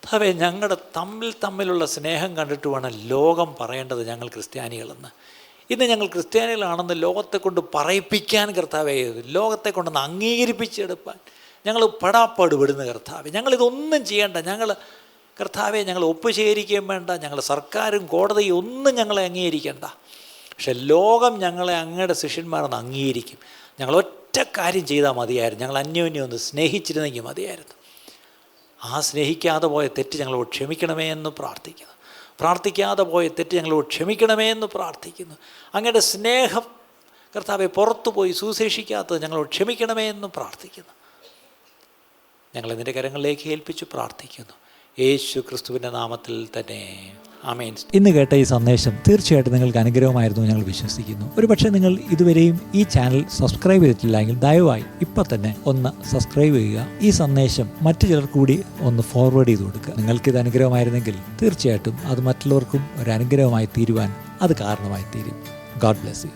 കർത്താവേ ഞങ്ങളുടെ തമ്മിലുള്ള സ്നേഹം കണ്ടിട്ട് വേണം ലോകം പറയേണ്ടത് ഞങ്ങൾ ക്രിസ്ത്യാനികളെന്ന്. ഇന്ന് ഞങ്ങൾ ക്രിസ്ത്യാനികളാണെന്ന് ലോകത്തെ കൊണ്ട് പറയിപ്പിക്കാൻ കർത്താവേ, ലോകത്തെ കൊണ്ടൊന്ന് അംഗീകരിപ്പിച്ചെടുപ്പാൻ ഞങ്ങൾ പെടാപ്പാടുപെടുന്ന കർത്താവേ. ഞങ്ങളിതൊന്നും ചെയ്യേണ്ട. കർത്താവെ ഞങ്ങൾ ഒപ്പുശേഖരിക്കുകയും വേണ്ട, ഞങ്ങൾ സർക്കാരും കോടതിയും ഒന്നും ഞങ്ങളെ അംഗീകരിക്കേണ്ട. പക്ഷെ ലോകം ഞങ്ങളെ അങ്ങയുടെ ശിഷ്യന്മാരെന്ന് അംഗീകരിക്കും. ഞങ്ങൾ ഒറ്റ കാര്യം ചെയ്താൽ മതിയായിരുന്നു, ഞങ്ങൾ അന്യോന്യം ഒന്ന് സ്നേഹിച്ചിരുന്നെങ്കിൽ മതിയായിരുന്നു. ആ സ്നേഹിക്കാതെ പോയ തെറ്റ് ഞങ്ങളോട് ക്ഷമിക്കണമേ എന്ന് പ്രാർത്ഥിക്കുന്നു. പ്രാർത്ഥിക്കാതെ പോയ തെറ്റ് ഞങ്ങളോട് ക്ഷമിക്കണമേ എന്ന് പ്രാർത്ഥിക്കുന്നു. അങ്ങയുടെ സ്നേഹം കർത്താവെ പുറത്തു പോയി സുശേഷിക്കാത്തത് ഞങ്ങളോട് ക്ഷമിക്കണമേ എന്ന് പ്രാർത്ഥിക്കുന്നു. ഞങ്ങൾ നിൻ്റെ കരങ്ങളിലേക്ക് ഏൽപ്പിച്ച് പ്രാർത്ഥിക്കുന്നു, യേശു ക്രിസ്തുവിൻ്റെ നാമത്തിൽ തന്നെ, ആമേൻ. ഇന്ന് കേട്ട ഈ സന്ദേശം തീർച്ചയായിട്ടും നിങ്ങൾക്ക് അനുഗ്രഹമായിരുന്നു ഞങ്ങൾ വിശ്വസിക്കുന്നു. ഒരുപക്ഷെ നിങ്ങൾ ഇതുവരെയും ഈ ചാനൽ സബ്സ്ക്രൈബ് ചെയ്തിട്ടില്ലെങ്കിൽ ദയവായി ഇപ്പം തന്നെ ഒന്ന് സബ്സ്ക്രൈബ് ചെയ്യുക. ഈ സന്ദേശം മറ്റു ചിലർക്ക് കൂടി ഒന്ന് ഫോർവേഡ് ചെയ്ത് കൊടുക്കുക. നിങ്ങൾക്കിത് അനുഗ്രഹമായിരുന്നെങ്കിൽ തീർച്ചയായിട്ടും അത് മറ്റുള്ളവർക്കും ഒരു അനുഗ്രഹമായി തീരുവാൻ അത് കാരണമായി തീരും. God bless you.